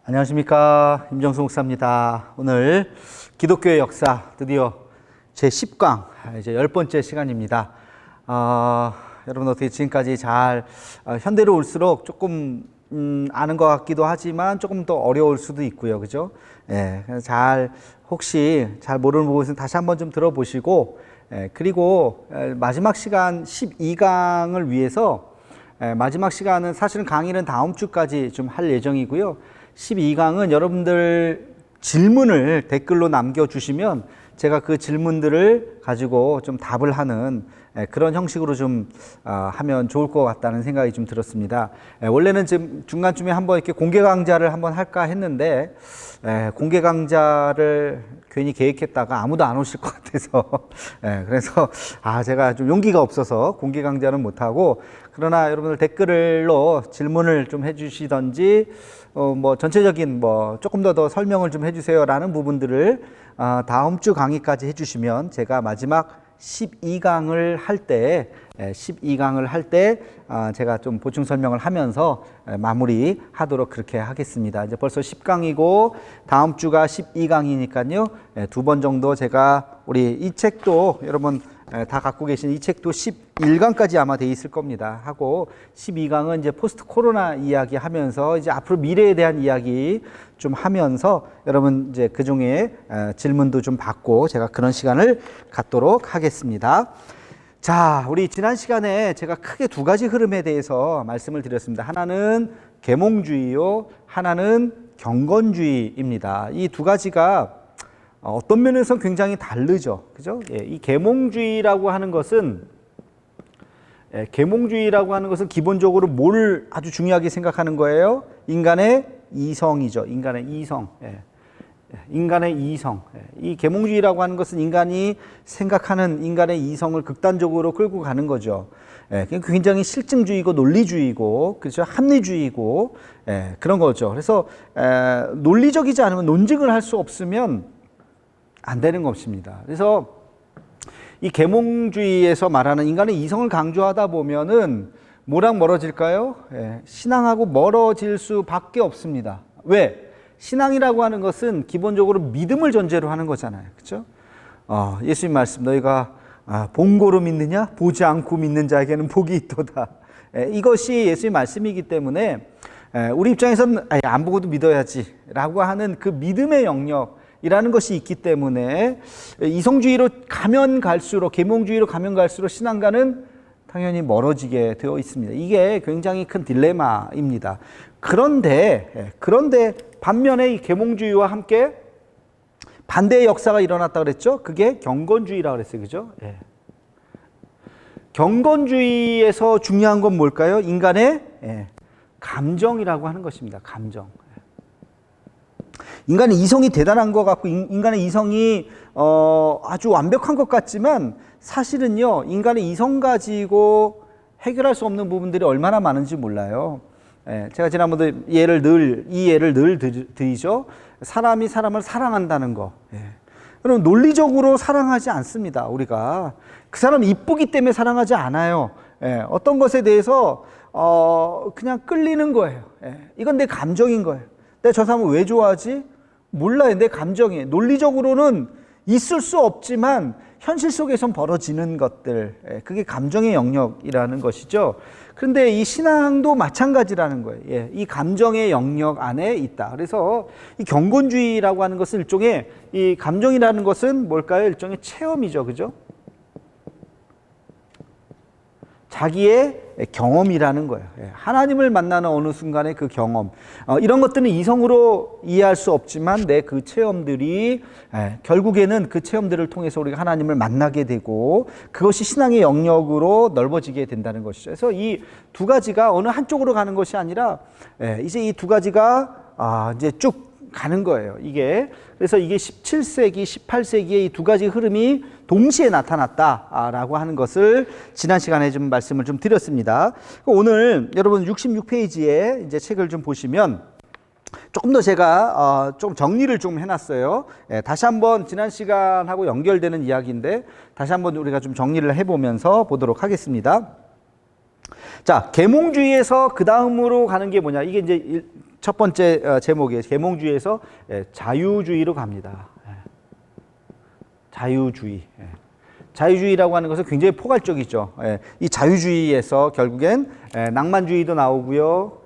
안녕하십니까. 임정수 목사입니다. 오늘 기독교의 역사 드디어 제10강 이제 10번째 시간입니다. 여러분 어떻게 지금까지 잘 현대로 올수록 조금 아는 것 같기도 하지만 조금 더 어려울 수도 있고요. 그죠? 예, 잘 혹시 잘 모르는 부분은 다시 한번 좀 들어보시고 그리고 마지막 시간 12강을 위해서 마지막 시간은 사실은 강의는 다음 주까지 좀 할 예정이고요. 12강은 여러분들 질문을 댓글로 남겨주시면 제가 그 질문들을 가지고 좀 답을 하는 그런 형식으로 좀 하면 좋을 것 같다는 생각이 좀 들었습니다. 원래는 지금 중간쯤에 한번 이렇게 공개 강좌를 한번 할까 했는데 공개 강좌를 괜히 계획했다가 아무도 안 오실 것 같아서 그래서 제가 좀 용기가 없어서 공개 강좌는 못하고, 그러나 여러분들 댓글로 질문을 좀 해주시던지 뭐 전체적인 조금 더 설명을 좀 해주세요라는 부분들을 다음 주 강의까지 해주시면 제가 마지막 12강을 할 때 제가 좀 보충 설명을 하면서 마무리하도록 그렇게 하겠습니다. 이제 벌써 10강이고 다음 주가 12강이니까요. 두 번 정도 제가 우리 이 책도 여러분 다 갖고 계신 이 책도 11강까지 아마 돼 있을 겁니다. 하고 12강은 이제 포스트 코로나 이야기 하면서 이제 앞으로 미래에 대한 이야기 좀 하면서 여러분 이제 그 중에 질문도 좀 받고 제가 그런 시간을 갖도록 하겠습니다. 자, 우리 지난 시간에 제가 크게 두 가지 흐름에 대해서 말씀을 드렸습니다. 하나는 계몽주의요, 하나는 경건주의입니다. 이 두 가지가 어떤 면에서 굉장히 다르죠. 그죠? 이 계몽주의라고 하는 것은 기본적으로 뭘 아주 중요하게 생각하는 거예요? 인간의 이성이죠. 인간의 이성. 인간의 이성. 이 계몽주의라고 하는 것은 인간이 생각하는 인간의 이성을 극단적으로 끌고 가는 거죠. 굉장히 실증주의고 논리주의고, 그렇죠? 합리주의고, 그런 거죠. 그래서 논리적이지 않으면 논증을 할 수 없으면 안 되는 것입니다. 그래서 이 계몽주의에서 말하는 인간의 이성을 강조하다 보면은 뭐랑 멀어질까요? 신앙하고 멀어질 수밖에 없습니다. 왜? 신앙이라고 하는 것은 기본적으로 믿음을 전제로 하는 거잖아요. 그렇죠? 예수님 말씀, 너희가 본고로 믿느냐? 보지 않고 믿는 자에게는 복이 있도다. 이것이 예수님 말씀이기 때문에 우리 입장에서는 안 보고도 믿어야지 라고 하는 그 믿음의 영역이라는 것이 있기 때문에 이성주의로 가면 갈수록, 계몽주의로 가면 갈수록 신앙과는 당연히 멀어지게 되어 있습니다. 이게 굉장히 큰 딜레마입니다. 그런데 반면에 이 계몽주의와 함께 반대의 역사가 일어났다 그랬죠? 그게 경건주의라고 그랬어요. 그죠? 경건주의에서 중요한 건 뭘까요? 인간의 감정이라고 하는 것입니다. 감정. 인간의 이성이 대단한 것 같고 인간의 이성이 아주 완벽한 것 같지만 사실은요, 인간의 이성 가지고 해결할 수 없는 부분들이 얼마나 많은지 몰라요. 제가 지난번에 이 예를 늘 드리죠. 사람이 사람을 사랑한다는 거. 그럼 논리적으로 사랑하지 않습니다. 우리가 그 사람이 이쁘기 때문에 사랑하지 않아요. 어떤 것에 대해서 그냥 끌리는 거예요. 이건 내 감정인 거예요. 내가 저 사람을 왜 좋아하지? 몰라요. 내 감정이에요. 논리적으로는 있을 수 없지만 현실 속에선 벌어지는 것들, 그게 감정의 영역이라는 것이죠. 그런데 이 신앙도 마찬가지라는 거예요. 이 감정의 영역 안에 있다. 그래서 이 경건주의라고 하는 것은 일종의, 이 감정이라는 것은 뭘까요? 일종의 체험이죠. 그죠? 자기의 경험이라는 거예요. 하나님을 만나는 어느 순간의 그 경험, 이런 것들은 이성으로 이해할 수 없지만 내 그 체험들이 결국에는 그 체험들을 통해서 우리가 하나님을 만나게 되고 그것이 신앙의 영역으로 넓어지게 된다는 것이죠. 그래서 이 두 가지가 어느 한쪽으로 가는 것이 아니라 이제 이 두 가지가 이제 쭉 가는 거예요. 그래서 이게 17세기, 18세기에 이 두 가지 흐름이 동시에 나타났다라고 하는 것을 지난 시간에 좀 말씀을 좀 드렸습니다. 오늘 여러분 66페이지에 이제 책을 좀 보시면 조금 더 제가 좀 정리를 좀 해놨어요. 다시 한번 지난 시간하고 연결되는 이야기인데 다시 한번 우리가 좀 정리를 해보면서 보도록 하겠습니다. 자, 계몽주의에서 그 다음으로 가는 게 뭐냐? 이게 이제 첫 번째 제목이에요. 계몽주의에서 자유주의로 갑니다. 자유주의. 자유주의라고 하는 것은 굉장히 포괄적이죠. 이 자유주의에서 결국엔 낭만주의도 나오고요.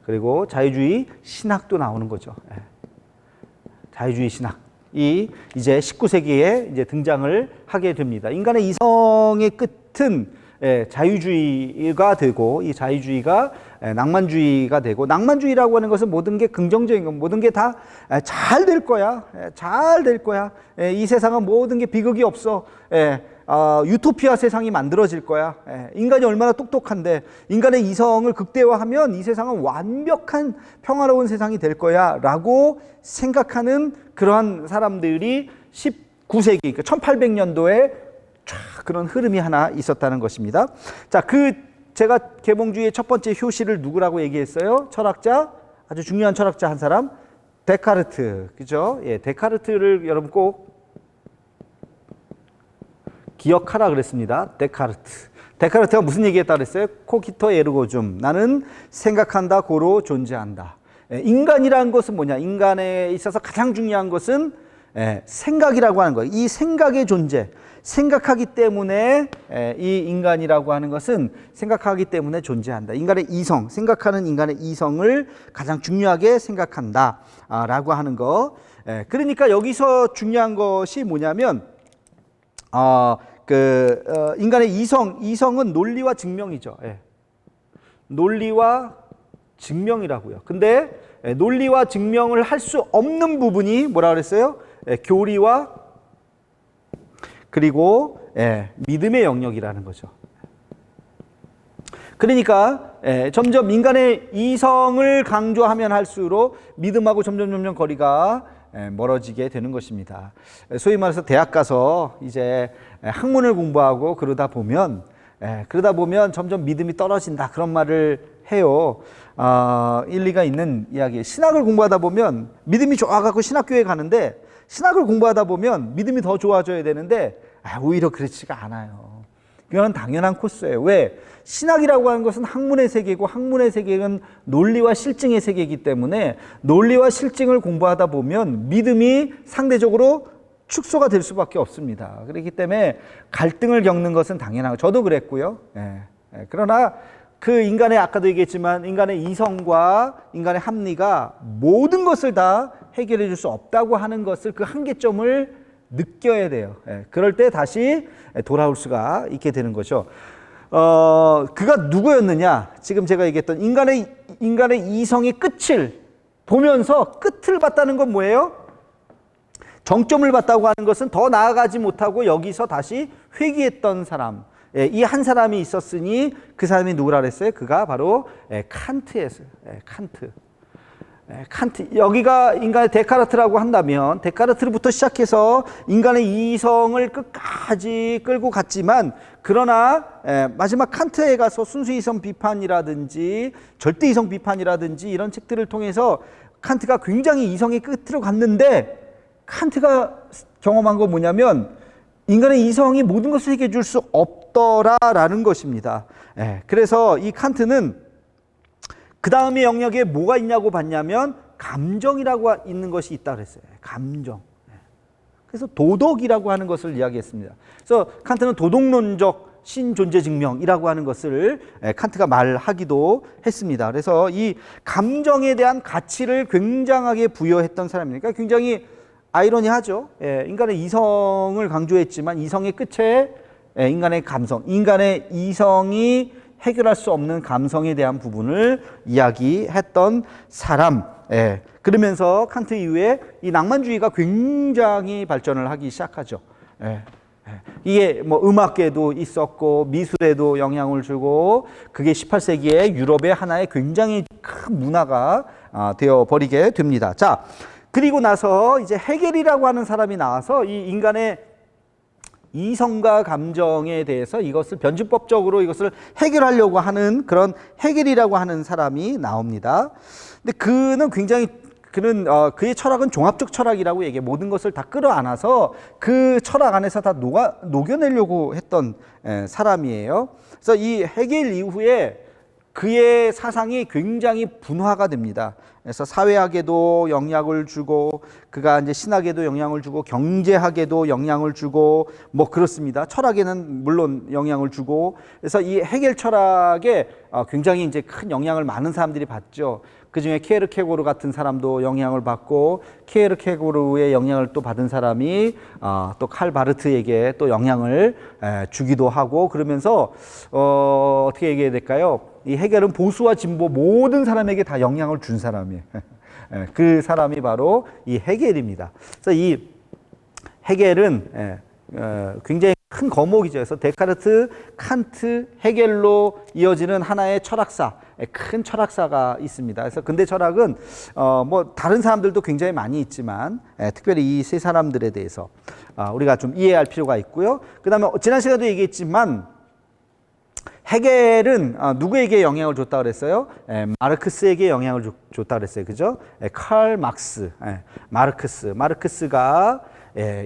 그리고 자유주의 신학도 나오는 거죠. 자유주의 신학이 이제 19세기에 이제 등장을 하게 됩니다. 인간의 이성의 끝은 자유주의가 되고, 이 자유주의가 낭만주의가 되고, 낭만주의라고 하는 것은 모든 게 긍정적인 것, 모든 게 다 잘 될 거야, 잘 될 거야. 이 세상은 모든 게 비극이 없어. 유토피아 세상이 만들어질 거야. 인간이 얼마나 똑똑한데, 인간의 이성을 극대화하면 이 세상은 완벽한 평화로운 세상이 될 거야 라고 생각하는 그러한 사람들이 19세기, 그러니까 1800년도에 그런 흐름이 하나 있었다는 것입니다. 자, 제가 계몽주의의 첫 번째 효시를 누구라고 얘기했어요? 철학자, 아주 중요한 철학자 한 사람, 데카르트. 그죠? 데카르트를 여러분 꼭 기억하라 그랬습니다. 데카르트가 무슨 얘기했다 그랬어요? 코기토 에르고 좀. 나는 생각한다, 고로 존재한다. 인간이라는 것은 뭐냐? 인간에 있어서 가장 중요한 것은 생각이라고 하는 거예요. 이 생각의 존재. 생각하기 때문에 이 인간이라고 하는 것은 생각하기 때문에 존재한다. 인간의 이성, 생각하는 인간의 이성을 가장 중요하게 생각한다 라고 하는 거. 그러니까 여기서 중요한 것이 뭐냐면 인간의 이성은 논리와 증명이죠. 논리와 증명이라고요. 근데 논리와 증명을 할 수 없는 부분이 뭐라 그랬어요? 교리와 그리고 믿음의 영역이라는 거죠. 그러니까 점점 인간의 이성을 강조하면 할수록 믿음하고 점점 거리가 멀어지게 되는 것입니다. 소위 말해서 대학 가서 이제 학문을 공부하고 그러다 보면 점점 믿음이 떨어진다, 그런 말을 해요. 일리가 있는 이야기예요. 신학을 공부하다 보면 믿음이 좋아갖고 신학교에 가는데, 신학을 공부하다 보면 믿음이 더 좋아져야 되는데 오히려 그렇지가 않아요. 이건 당연한 코스예요. 왜? 신학이라고 하는 것은 학문의 세계고, 학문의 세계는 논리와 실증의 세계이기 때문에 논리와 실증을 공부하다 보면 믿음이 상대적으로 축소가 될 수밖에 없습니다. 그렇기 때문에 갈등을 겪는 것은 당연하고, 저도 그랬고요. 그러나 그 인간의, 아까도 얘기했지만 인간의 이성과 인간의 합리가 모든 것을 다 해결해 줄 수 없다고 하는 것을, 그 한계점을 느껴야 돼요. 그럴 때 다시 돌아올 수가 있게 되는 거죠. 그가 누구였느냐? 지금 제가 얘기했던 인간의 이성의 끝을 보면서, 끝을 봤다는 건 뭐예요? 정점을 봤다고 하는 것은 더 나아가지 못하고 여기서 다시 회귀했던 사람. 이 한 사람이 있었으니 그 사람이 누구라 그랬어요? 그가 바로 칸트였어요. 칸트. 여기가 인간의 데카르트라고 한다면, 데카르트부터 시작해서 인간의 이성을 끝까지 끌고 갔지만, 그러나 마지막 칸트에 가서 순수이성 비판이라든지 절대이성 비판이라든지 이런 책들을 통해서 칸트가 굉장히 이성의 끝으로 갔는데, 칸트가 경험한 건 뭐냐면 인간의 이성이 모든 것을 해결해 줄 수 없더라라는 것입니다. 그래서 이 칸트는 그 다음의 영역에 뭐가 있냐고 봤냐면 감정이라고 있는 것이 있다 그랬어요. 감정. 그래서 도덕이라고 하는 것을 이야기했습니다. 그래서 칸트는 도덕론적 신존재 증명이라고 하는 것을 칸트가 말하기도 했습니다. 그래서 이 감정에 대한 가치를 굉장하게 부여했던 사람이니까 굉장히 아이러니하죠. 인간의 이성을 강조했지만 이성의 끝에 인간의 감성, 인간의 이성이 해결할 수 없는 감성에 대한 부분을 이야기했던 사람. 그러면서 칸트 이후에 이 낭만주의가 굉장히 발전을 하기 시작하죠. 이게 뭐 음악계도 있었고 미술에도 영향을 주고, 그게 18세기에 유럽의 하나의 굉장히 큰 문화가 되어 버리게 됩니다. 자, 그리고 나서 이제 헤겔이라고 하는 사람이 나와서 이 인간의 이성과 감정에 대해서 이것을 변증법적으로 이것을 해결하려고 하는 그런 헤겔이라고 하는 사람이 나옵니다. 근데 그의 철학은 종합적 철학이라고 얘기해. 모든 것을 다 끌어안아서 그 철학 안에서 다 녹여내려고 했던 사람이에요. 그래서 이 헤겔 이후에 그의 사상이 굉장히 분화가 됩니다. 그래서 사회학에도 영향을 주고 그가 이제 신학에도 영향을 주고 경제학에도 영향을 주고 뭐 그렇습니다. 철학에는 물론 영향을 주고 그래서 이 헤겔 철학에 굉장히 이제 큰 영향을 많은 사람들이 받죠. 그 중에 키에르케고르 같은 사람도 영향을 받고 키에르케고르의 영향을 또 받은 사람이 또 칼 바르트에게 또 영향을 주기도 하고 그러면서 어떻게 얘기해야 될까요? 이 헤겔은 보수와 진보 모든 사람에게 다 영향을 준 사람이에요. 그 사람이 바로 이 헤겔입니다. 그래서 이 헤겔은 굉장히 큰 거목이죠. 그래서 데카르트, 칸트, 헤겔로 이어지는 하나의 철학사, 큰 철학사가 있습니다. 그래서 근대 철학은 뭐 다른 사람들도 굉장히 많이 있지만 특별히 이 세 사람들에 대해서 우리가 좀 이해할 필요가 있고요. 그다음에 지난 시간에도 얘기했지만 헤겔은 누구에게 영향을 줬다 그랬어요? 마르크스에게 영향을 줬다 그랬어요. 그죠? 칼 막스, 마르크스가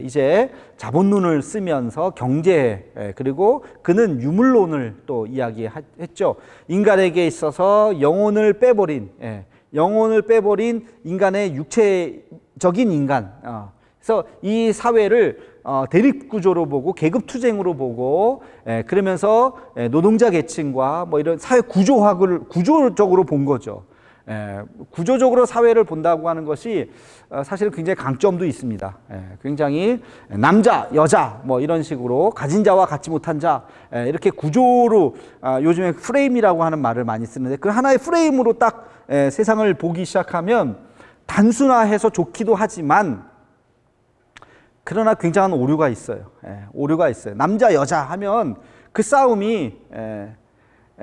이제 자본론을 쓰면서 경제 그리고 그는 유물론을 또 이야기했죠. 인간에게 있어서 영혼을 빼버린 인간의 육체적인 인간. 그래서 이 사회를 대립구조로 보고 계급투쟁으로 보고 그러면서 노동자 계층과 뭐 이런 사회 구조학을 구조적으로 본 거죠. 구조적으로 사회를 본다고 하는 것이 사실 굉장히 강점도 있습니다. 굉장히 남자, 여자 뭐 이런 식으로 가진 자와 갖지 못한 자 이렇게 구조로 요즘에 프레임이라고 하는 말을 많이 쓰는데 그 하나의 프레임으로 딱 세상을 보기 시작하면 단순화해서 좋기도 하지만 그러나 굉장한 오류가 있어요. 오류가 있어요. 남자, 여자 하면 그 싸움이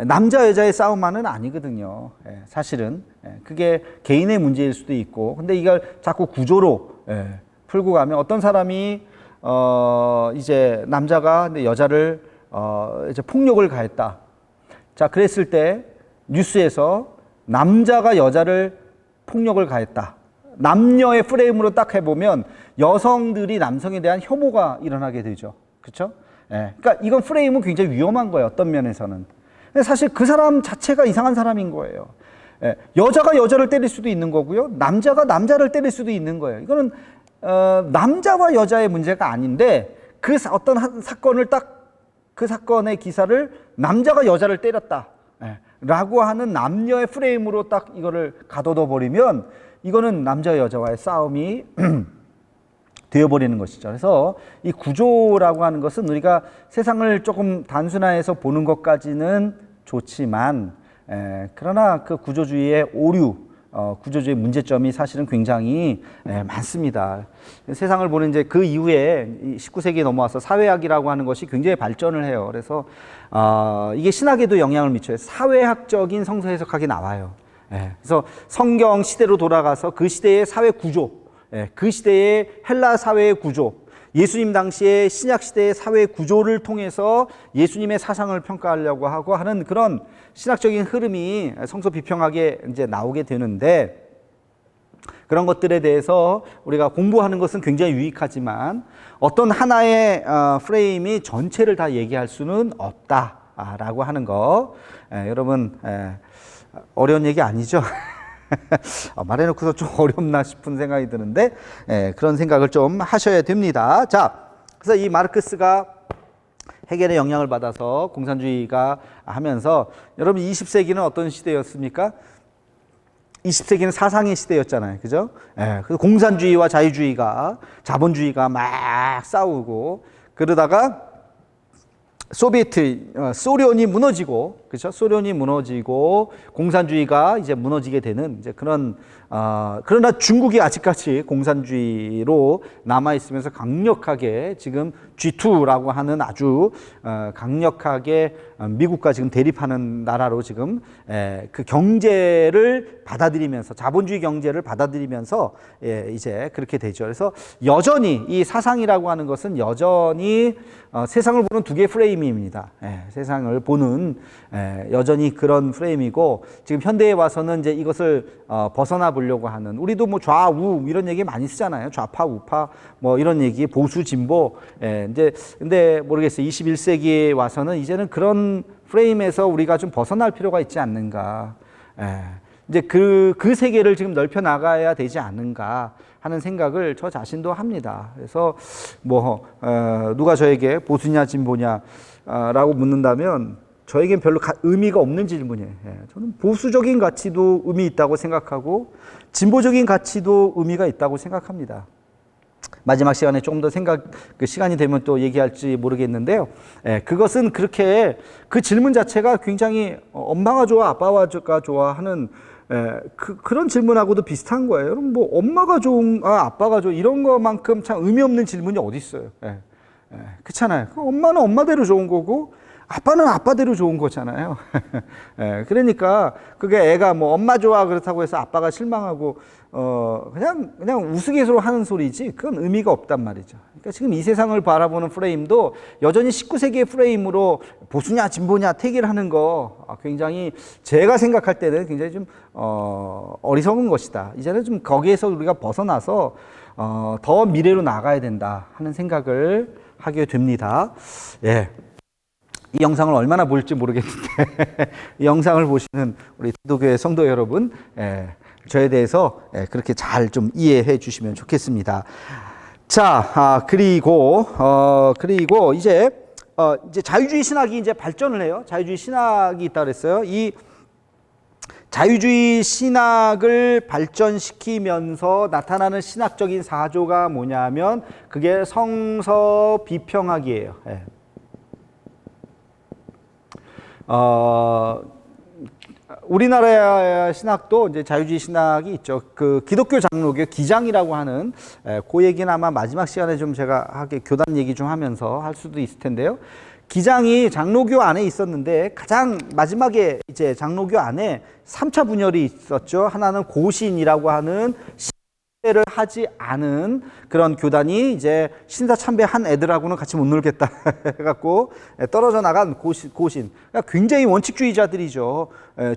남자, 여자의 싸움만은 아니거든요. 사실은. 그게 개인의 문제일 수도 있고. 근데 이걸 자꾸 구조로 풀고 가면 어떤 사람이 이제 남자가 근데 여자를 이제 폭력을 가했다. 자, 그랬을 때 뉴스에서 남자가 여자를 폭력을 가했다. 남녀의 프레임으로 딱 해보면 여성들이 남성에 대한 혐오가 일어나게 되죠. 그렇죠? 그러니까 이건 프레임은 굉장히 위험한 거예요. 어떤 면에서는. 사실 그 사람 자체가 이상한 사람인 거예요. 여자가 여자를 때릴 수도 있는 거고요. 남자가 남자를 때릴 수도 있는 거예요. 이거는 남자와 여자의 문제가 아닌데 그 어떤 한 사건을 딱 그 사건의 기사를 남자가 여자를 때렸다. 라고 하는 남녀의 프레임으로 딱 이거를 가둬둬 버리면 이거는 남자 여자와의 싸움이 되어버리는 것이죠. 그래서 이 구조라고 하는 것은 우리가 세상을 조금 단순화해서 보는 것까지는 좋지만 그러나 그 구조주의의 오류, 구조주의 문제점이 사실은 굉장히 많습니다. 세상을 보는 이제 그 이후에 19세기에 넘어와서 사회학이라고 하는 것이 굉장히 발전을 해요. 그래서 이게 신학에도 영향을 미쳐요. 사회학적인 성서 해석학이 나와요. 그래서 성경 시대로 돌아가서 그 시대의 사회 구조, 그 시대의 헬라 사회의 구조, 예수님 당시의 신약 시대의 사회 구조를 통해서 예수님의 사상을 평가하려고 하고 하는 그런 신학적인 흐름이 성서 비평학에 이제 나오게 되는데 그런 것들에 대해서 우리가 공부하는 것은 굉장히 유익하지만 어떤 하나의 프레임이 전체를 다 얘기할 수는 없다라고 하는 거 여러분 어려운 얘기 아니죠? 말해놓고서 좀 어렵나 싶은 생각이 드는데 그런 생각을 좀 하셔야 됩니다. 자, 그래서 이 마르크스가 헤겔의 영향을 받아서 공산주의가 하면서 여러분 20세기는 어떤 시대였습니까? 20세기는 사상의 시대였잖아요. 그죠? 그래서 공산주의와 자유주의가 자본주의가 막 싸우고 그러다가 소련이 무너지고, 그렇죠? 소련이 무너지고 공산주의가 이제 무너지게 되는 이제 그런 그러나 중국이 아직까지 공산주의로 남아 있으면서 강력하게 지금 G2라고 하는 아주 강력하게 미국과 지금 대립하는 나라로 지금 그 경제를 받아들이면서 자본주의 경제를 받아들이면서 이제 그렇게 되죠. 그래서 여전히 이 사상이라고 하는 것은 여전히 세상을 보는 두 개의 프레임입니다. 세상을 보는 여전히 그런 프레임이고 지금 현대에 와서는 이제 이것을 벗어나 보려고 하는 우리도 뭐 좌우 이런 얘기 많이 쓰잖아요. 좌파 우파 뭐 이런 얘기 보수 진보 이제 근데 모르겠어요. 21세기에 와서는 이제는 그런 프레임에서 우리가 좀 벗어날 필요가 있지 않는가. 이제 그 세계를 지금 넓혀 나가야 되지 않는가 하는 생각을 저 자신도 합니다. 그래서 누가 저에게 보수냐 진보냐 라고 묻는다면 저에겐 별로 의미가 없는 질문이에요. 저는 보수적인 가치도 의미 있다고 생각하고 진보적인 가치도 의미가 있다고 생각합니다. 마지막 시간에 조금 더 시간이 되면 또 얘기할지 모르겠는데요. 그것은 그렇게 그 질문 자체가 굉장히 엄마가 좋아, 아빠가 좋아 하는 그런 질문하고도 비슷한 거예요. 여러분, 엄마가 아빠가 좋은 이런 거만큼 참 의미 없는 질문이 어디 있어요. 그렇잖아요. 엄마는 엄마대로 좋은 거고 아빠는 아빠대로 좋은 거잖아요. 그러니까 그게 애가 엄마 좋아 그렇다고 해서 아빠가 실망하고 그냥 우스갯소리로 하는 소리지 그건 의미가 없단 말이죠. 그러니까 지금 이 세상을 바라보는 프레임도 여전히 19세기의 프레임으로 보수냐 진보냐 태기를 거 굉장히 제가 생각할 때는 굉장히 좀 어리석은 것이다. 이제는 좀 거기에서 우리가 벗어나서 더 미래로 나가야 된다 하는 생각을 하게 됩니다. 이 영상을 얼마나 볼지 모르겠는데 이 영상을 보시는 우리 기도교회 성도 여러분, 저에 대해서 그렇게 잘 좀 이해해 주시면 좋겠습니다. 자, 그리고 이제 자유주의 신학이 이제 발전을 해요. 자유주의 신학이 있다 그랬어요. 이 자유주의 신학을 발전시키면서 나타나는 신학적인 사조가 뭐냐면 그게 성서 비평학이에요. 우리나라 신학도 이제 자유주의 신학이 있죠. 그 기독교 장로교 기장이라고 하는 그 얘기는 아마 마지막 시간에 좀 제가 교단 얘기 좀 하면서 할 수도 있을 텐데요. 기장이 장로교 안에 있었는데 가장 마지막에 이제 장로교 안에 3차 분열이 있었죠. 하나는 고신이라고 하는 를 하지 않은 그런 교단이 이제 신사 참배한 애들하고는 같이 못 놀겠다 해갖고 떨어져 나간 고신. 그러니까 굉장히 원칙주의자들이죠.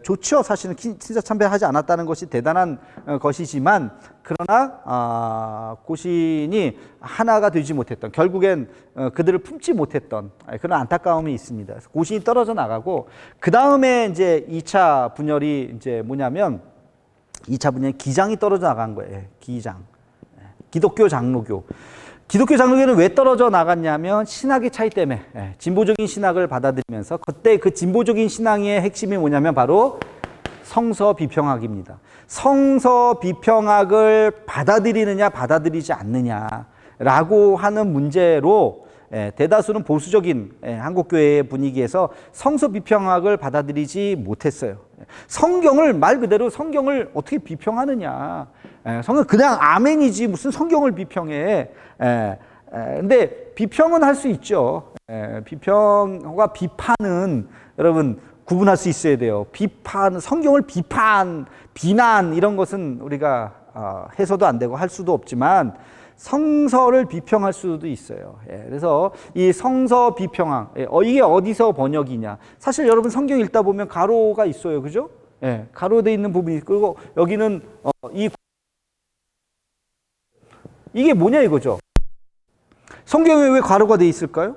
좋죠. 사실은 신사 참배하지 않았다는 것이 대단한 것이지만 그러나 고신이 하나가 되지 못했던 결국엔 그들을 품지 못했던 그런 안타까움이 있습니다. 고신이 떨어져 나가고 그 다음에 이제 2차 분열이 이제 뭐냐면 2차 분열이 기장이 떨어져 나간 거예요. 기장. 기독교 장로교. 기독교 장로교는 왜 떨어져 나갔냐면 신학의 차이 때문에 진보적인 신학을 받아들이면서 그때 그 진보적인 신앙의 핵심이 뭐냐면 바로 성서 비평학입니다. 성서 비평학을 받아들이느냐 받아들이지 않느냐라고 하는 문제로 대다수는 보수적인 한국교회의 분위기에서 성서 비평학을 받아들이지 못했어요. 성경을 말 그대로 성경을 어떻게 비평하느냐. 성경 그냥 아멘이지 무슨 성경을 비평해. 근데 비평은 할 수 있죠. 비평과 비판은 여러분 구분할 수 있어야 돼요. 비판, 성경을 비난 이런 것은 우리가 해서도 안 되고 할 수도 없지만 성서를 비평할 수도 있어요. 그래서 이 성서 비평학, 이게 어디서 번역이냐. 사실 여러분 성경 읽다 보면 가로가 있어요. 그죠? 가로되어 있는 부분이 있고, 그리고 여기는 이게 뭐냐 이거죠. 성경에 왜 가로가 되어 있을까요?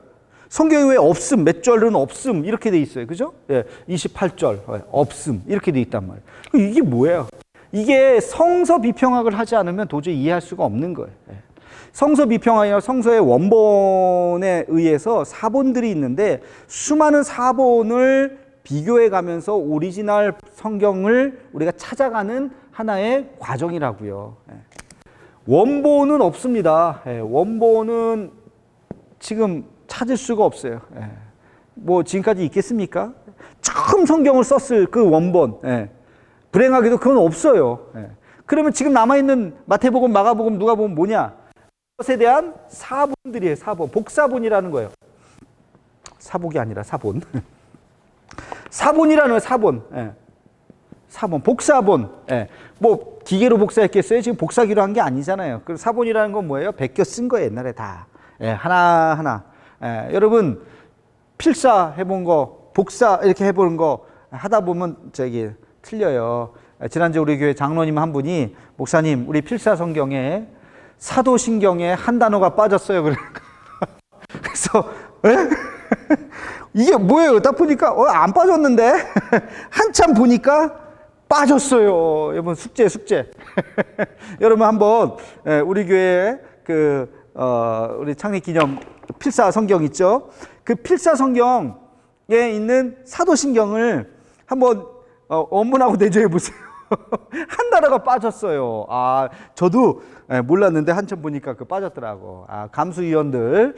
성경에 왜 없음, 몇 절은 없음 이렇게 되어 있어요. 그죠? 28절 없음 이렇게 되어 있단 말이에요. 이게 뭐예요? 이게 성서 비평학을 하지 않으면 도저히 이해할 수가 없는 거예요. 성서 비평학이나 성서의 원본에 의해서 사본들이 있는데 수많은 사본을 비교해 가면서 오리지널 성경을 우리가 찾아가는 하나의 과정이라고요. 원본은 없습니다. 원본은 지금 찾을 수가 없어요. 뭐 지금까지 있겠습니까? 처음 성경을 썼을 그 원본, 불행하게도 그건 없어요. 그러면 지금 남아있는 마태복음, 마가복음, 누가복음 뭐냐? 그것에 대한 사본들이에요. 사본, 복사본이라는 거예요. 사복이 아니라 사본. 사본이라는 거예요. 사본. 사본, 복사본. 뭐 기계로 복사했겠어요? 지금 복사기로 한 게 아니잖아요. 그 사본이라는 건 뭐예요? 베껴 쓴 거예요. 옛날에 다. 하나하나. 여러분 필사 해본 거, 복사 이렇게 해보는 거 하다 보면 틀려요. 지난주 우리 교회 장로님 한 분이 목사님 우리 필사 성경에 사도신경에 한 단어가 빠졌어요. 그래서 이게 뭐예요? 딱 보니까 안 빠졌는데 한참 보니까 빠졌어요. 여러분 숙제. 여러분 한번 우리 교회 우리 창립기념 필사 성경 있죠? 그 필사 성경에 있는 사도신경을 한번 원문하고 대조해 보세요. 한 단어가 빠졌어요. 저도 몰랐는데 한참 보니까 빠졌더라고. 감수위원들.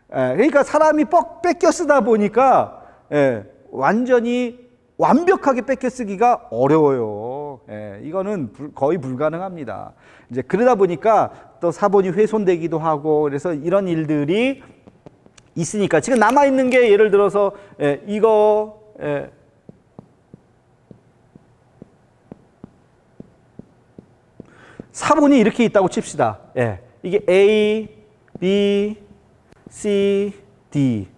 그러니까 사람이 뺏겨 쓰다 보니까 완전히 완벽하게 뺏겨 쓰기가 어려워요. 이거는 거의 불가능합니다. 이제 그러다 보니까 또 사본이 훼손되기도 하고 그래서 이런 일들이 있으니까 지금 남아 있는 게 예를 들어서 이거 사본이 이렇게 있다고 칩시다. 이게 A, B, C, D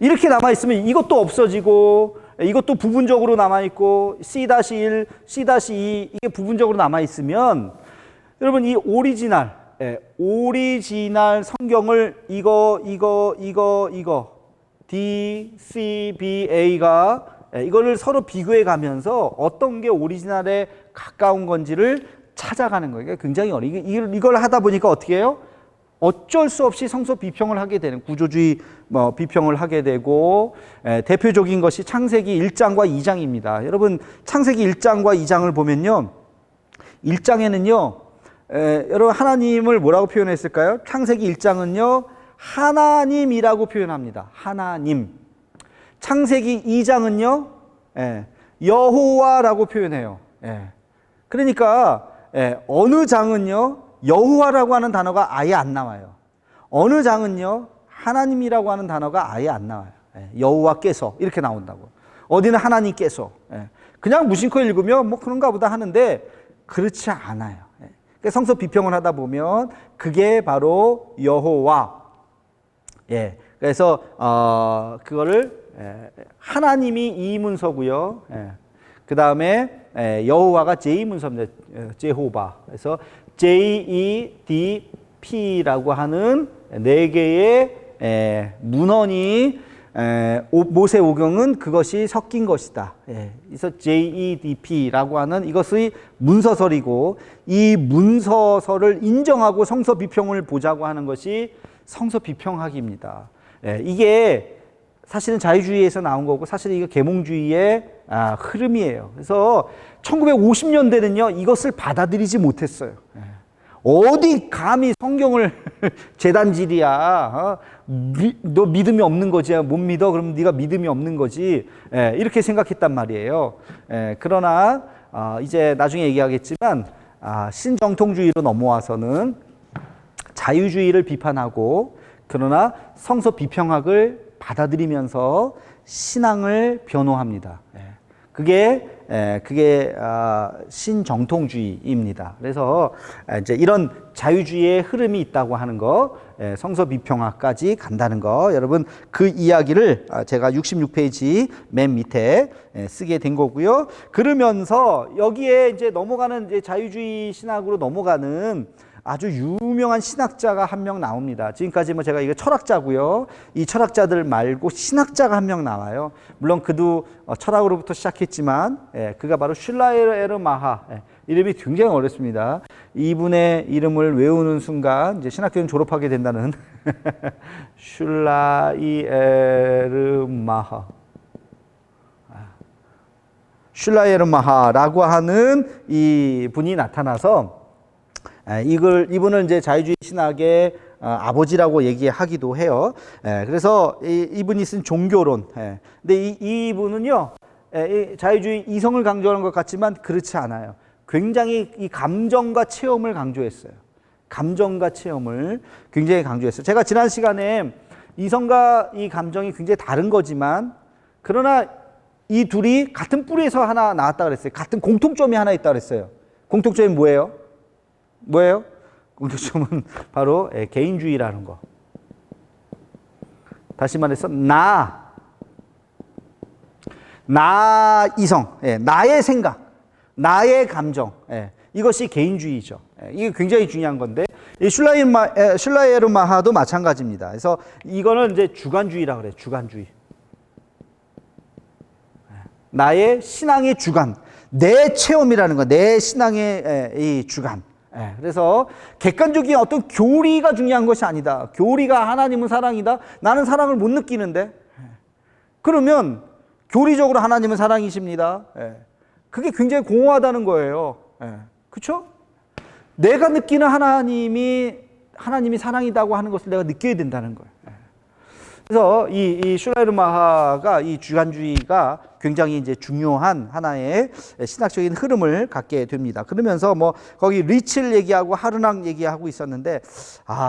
이렇게 남아 있으면 이것도 없어지고 이것도 부분적으로 남아 있고 C-1, C-2 이게 부분적으로 남아 있으면 여러분 이 오리지널 성경을 이거 D, C, B, A가 이거를 서로 비교해 가면서 어떤 게 오리지널에 가까운 건지를 찾아가는 거예요. 굉장히 어려워요. 이걸 하다 보니까 어떻게 해요? 어쩔 수 없이 성서 비평을 하게 되는 구조주의 비평을 하게 되고 대표적인 것이 창세기 1장과 2장입니다. 여러분 창세기 1장과 2장을 보면요. 1장에는요. 여러분 하나님을 뭐라고 표현했을까요? 창세기 1장은요. 하나님이라고 표현합니다. 하나님. 창세기 2장은요. 여호와라고 표현해요. 그러니까 어느 장은요. 여호와라고 하는 단어가 아예 안 나와요. 어느 장은요. 하나님이라고 하는 단어가 아예 안 나와요. 여호와께서 이렇게 나온다고. 어디는 하나님께서. 그냥 무심코 읽으면 뭐 그런가 보다 하는데 그렇지 않아요. 성서 비평을 하다 보면 그게 바로 여호와. 그래서 그거를 하나님이 이 문서고요. 그 다음에 여호와가 제 문서입니다. 제호바. 그래서 JEDP라고 하는 네 개의 문헌이 모세 오경은 그것이 섞인 것이다. 그래서 JEDP라고 하는 이것의 문서설이고 이 문서설을 인정하고 성서 비평을 보자고 하는 것이 성서 비평학입니다. 이게 사실은 자유주의에서 나온 거고 사실은 이거 계몽주의의 흐름이에요. 그래서 1950년대는요 이것을 받아들이지 못했어요. 어디 감히 성경을 재단질이야. 너 믿음이 없는 거지. 못 믿어? 그럼 네가 믿음이 없는 거지. 이렇게 생각했단 말이에요. 그러나 이제 나중에 얘기하겠지만 신정통주의로 넘어와서는 자유주의를 비판하고 그러나 성서 비평학을 받아들이면서 신앙을 변호합니다. 그게 신정통주의입니다. 그래서 이제 이런 자유주의의 흐름이 있다고 하는 거, 성서 비평학까지 간다는 거, 여러분 그 이야기를 제가 66페이지 맨 밑에 쓰게 된 거고요. 그러면서 여기에 이제 넘어가는 이제 자유주의 신학으로 넘어가는 아주 유명한 신학자가 한 명 나옵니다. 지금까지 뭐 제가 이거 철학자고요. 이 철학자들 말고 신학자가 한 명 나와요. 물론 그도 철학으로부터 시작했지만 그가 바로 슐라이에르 마하. 이름이 굉장히 어렵습니다. 이분의 이름을 외우는 순간 이제 신학교는 졸업하게 된다는 슐라이에르 마하. 슐라이에르 마하라고 하는 이 분이 나타나서 이분을 이제 자유주의 신학의 아버지라고 얘기하기도 해요. 그래서 이분이 쓴 종교론. 근데 이분은요, 자유주의 이성을 강조하는 것 같지만 그렇지 않아요. 굉장히 이 감정과 체험을 강조했어요. 감정과 체험을 굉장히 강조했어요. 제가 지난 시간에 이성과 이 감정이 굉장히 다른 거지만 그러나 이 둘이 같은 뿌리에서 하나 나왔다 그랬어요. 같은 공통점이 하나 있다 그랬어요. 공통점이 뭐예요? 공통점은 바로 개인주의라는 거. 다시 말해서 나 이성, 나의 생각, 나의 감정, 이것이 개인주의죠. 이게 굉장히 중요한 건데 이 슐라예르마하도 마찬가지입니다. 그래서 이거는 이제 주관주의라 그래요. 주관주의. 나의 신앙의 주관, 내 체험이라는 거, 내 신앙의 이 주관. 그래서 객관적인 어떤 교리가 중요한 것이 아니다. 교리가 하나님은 사랑이다. 나는 사랑을 못 느끼는데. 그러면 교리적으로 하나님은 사랑이십니다. 그게 굉장히 공허하다는 거예요. 그렇죠? 내가 느끼는 하나님이 사랑이다고 하는 것을 내가 느껴야 된다는 거예요. 그래서 이 슐라예르마하가 이 주관주의가 굉장히 이제 중요한 하나의 신학적인 흐름을 갖게 됩니다. 그러면서 뭐 거기 리츠를 얘기하고 하르낙 얘기하고 있었는데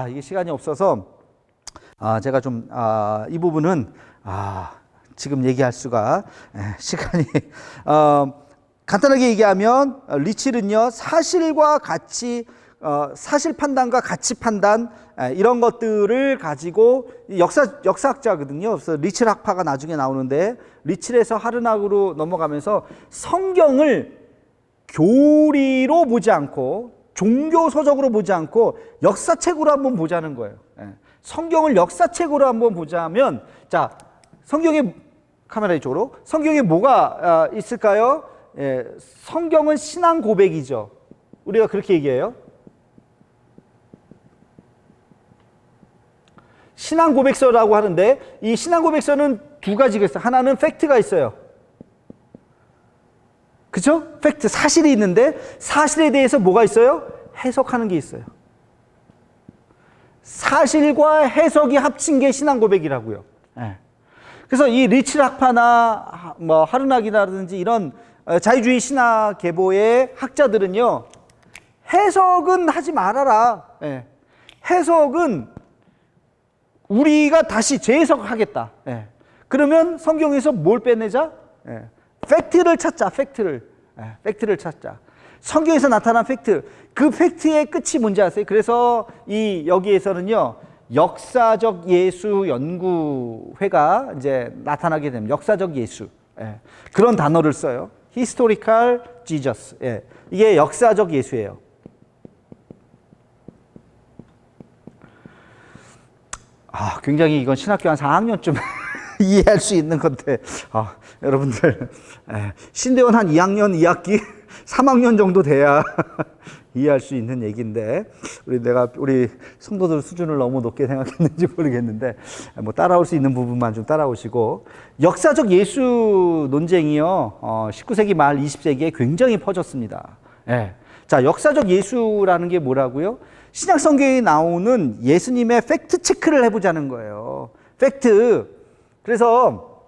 이게 시간이 없어서 제가 좀 이 부분은 지금 얘기할 수가 시간이 간단하게 얘기하면 리츠는요 사실과 가치 사실 판단과 가치 판단 이런 것들을 가지고 역사학자거든요. 그래서 리칠 학파가 나중에 나오는데 리칠에서 하르낙으로 넘어가면서 성경을 교리로 보지 않고 종교서적으로 보지 않고 역사책으로 한번 보자는 거예요. 성경을 역사책으로 한번 보자면 자 성경에 카메라 이쪽으로 성경에 뭐가 있을까요? 성경은 신앙 고백이죠. 우리가 그렇게 얘기해요. 신앙 고백서라고 하는데 이 신앙 고백서는 두 가지가 있어요. 하나는 팩트가 있어요. 그렇죠? 팩트, 사실이 있는데 사실에 대해서 뭐가 있어요? 해석하는 게 있어요. 사실과 해석이 합친 게 신앙 고백이라고요. 그래서 이 리칠 학파나 뭐 하르낙이라든지 이런 자유주의 신학 계보의 학자들은요. 해석은 하지 말아라. 해석은 우리가 다시 재해석하겠다. 그러면 성경에서 뭘 빼내자? 팩트를 찾자. 팩트를 찾자. 성경에서 나타난 팩트. 그 팩트의 끝이 뭔지 아세요? 그래서 여기에서는요. 역사적 예수 연구회가 이제 나타나게 됩니다. 역사적 예수. 그런 단어를 써요. Historical Jesus. 이게 역사적 예수예요. 굉장히 이건 신학교 한 4학년쯤 이해할 수 있는 건데, 여러분들, 신대원 한 2학년 2학기, 3학년 정도 돼야 이해할 수 있는 얘기인데, 우리 성도들 수준을 너무 높게 생각했는지 모르겠는데, 뭐 따라올 수 있는 부분만 좀 따라오시고, 역사적 예수 논쟁이요, 19세기 말 20세기에 굉장히 퍼졌습니다. 자, 역사적 예수라는 게 뭐라고요? 신약 성경에 나오는 예수님의 팩트 체크를 해보자는 거예요. 팩트. 그래서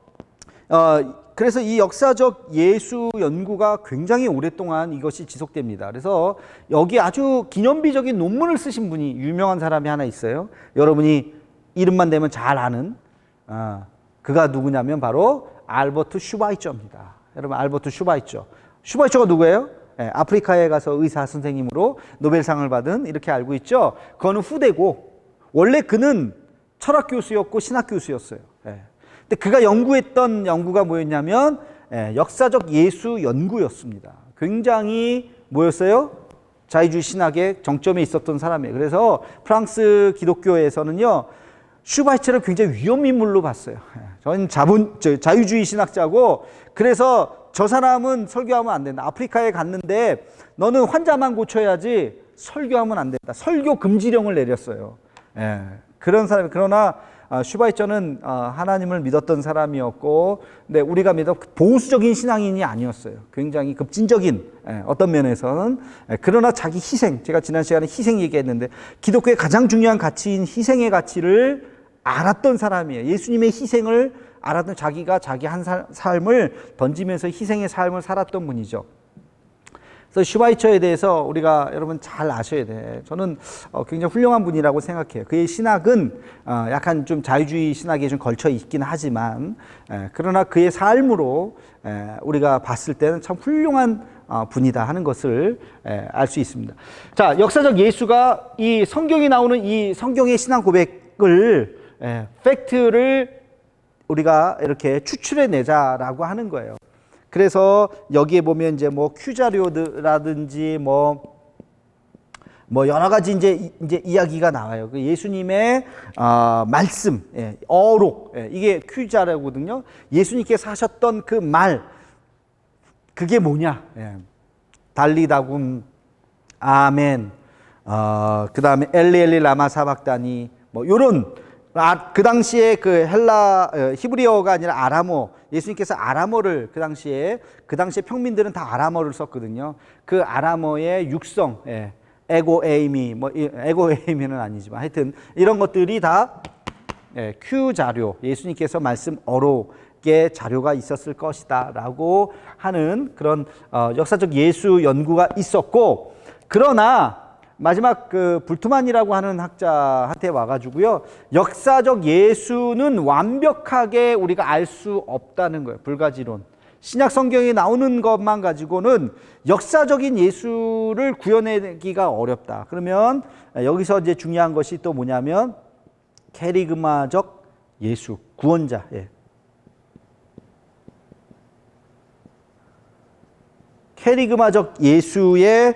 이 역사적 예수 연구가 굉장히 오랫동안 이것이 지속됩니다. 그래서 여기 아주 기념비적인 논문을 쓰신 분이 유명한 사람이 하나 있어요. 여러분이 이름만 대면 잘 아는 그가 누구냐면 바로 알버트 슈바이처입니다. 여러분 알버트 슈바이처. 슈바이처가 누구예요? 아프리카에 가서 의사 선생님으로 노벨상을 받은 이렇게 알고 있죠. 그거는 후대고 원래 그는 철학 교수였고 신학 교수였어요. 근데 그가 연구했던 연구가 뭐였냐면 역사적 예수 연구였습니다. 굉장히 뭐였어요? 자유주의 신학의 정점에 있었던 사람이에요. 그래서 프랑스 기독교에서는요. 슈바이처를 굉장히 위험 인물로 봤어요. 저는 자유주의 신학자고 그래서 저 사람은 설교하면 안 된다. 아프리카에 갔는데 너는 환자만 고쳐야지 설교하면 안 된다. 설교 금지령을 내렸어요. 그런 사람이 그러나 슈바이처는 하나님을 믿었던 사람이었고 근데 우리가 믿어 보수적인 신앙인이 아니었어요. 굉장히 급진적인 어떤 면에서는 그러나 자기 희생 제가 지난 시간에 희생 얘기했는데 기독교의 가장 중요한 가치인 희생의 가치를 알았던 사람이에요. 예수님의 희생을 알았던 자기가 자기 한 삶을 던지면서 희생의 삶을 살았던 분이죠. 그래서 슈바이처에 대해서 우리가 여러분 잘 아셔야 돼. 저는 굉장히 훌륭한 분이라고 생각해요. 그의 신학은 약간 좀 자유주의 신학에 좀 걸쳐 있긴 하지만 그러나 그의 삶으로 우리가 봤을 때는 참 훌륭한 분이다 하는 것을 알 수 있습니다. 자, 역사적 예수가 이 성경에 나오는 이 성경의 신앙 고백을 팩트를 우리가 이렇게 추출해 내자라고 하는 거예요. 그래서 여기에 보면 이제 뭐 큐 자료라든지 뭐 뭐 여러 가지 이제 이야기가 나와요. 그 예수님의 말씀, 어록, 이게 퀴자라거든요. 예수님께서 하셨던 그 말, 그게 뭐냐? 달리다굼, 아멘, 그 다음에 엘리 엘리 라마 사박다니, 뭐 요런 그 당시에 그 히브리어가 아니라 아람어, 예수님께서 아람어를 그 당시에 평민들은 다 아람어를 썼거든요. 그 아람어의 육성, 에고에이미, 뭐 에고에이미는 아니지만 하여튼 이런 것들이 다 큐 자료, 예수님께서 말씀 어록의 자료가 있었을 것이다라고 하는 그런 역사적 예수 연구가 있었고, 그러나 마지막 그 불트만이라고 하는 학자한테 와가지고요, 역사적 예수는 완벽하게 우리가 알 수 없다는 거예요. 불가지론. 신약 성경에 나오는 것만 가지고는 역사적인 예수를 구현하기가 어렵다. 그러면 여기서 이제 중요한 것이 또 뭐냐면 캐리그마적 예수, 구원자. 캐리그마적 예수의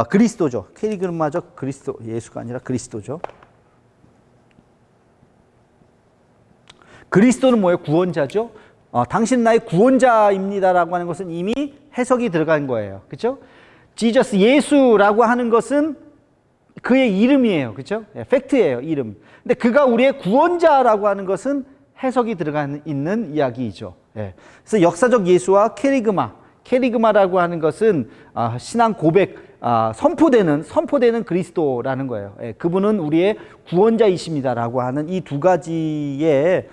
그리스도죠. 캐리그마적 그리스도, 예수가 아니라 그리스도죠. 그리스도는 뭐예요? 구원자죠. 당신 나의 구원자입니다라고 하는 것은 이미 해석이 들어간 거예요. 그렇죠? 지저스, 예수라고 하는 것은 그의 이름이에요. 그렇죠? 팩트예요, 이름. 근데 그가 우리의 구원자라고 하는 것은 해석이 들어가 있는 이야기이죠. 그래서 역사적 예수와 캐리그마라고 하는 것은 신앙 고백, 선포되는 그리스도라는 거예요. 그분은 우리의 구원자이십니다라고 하는 이 두 가지의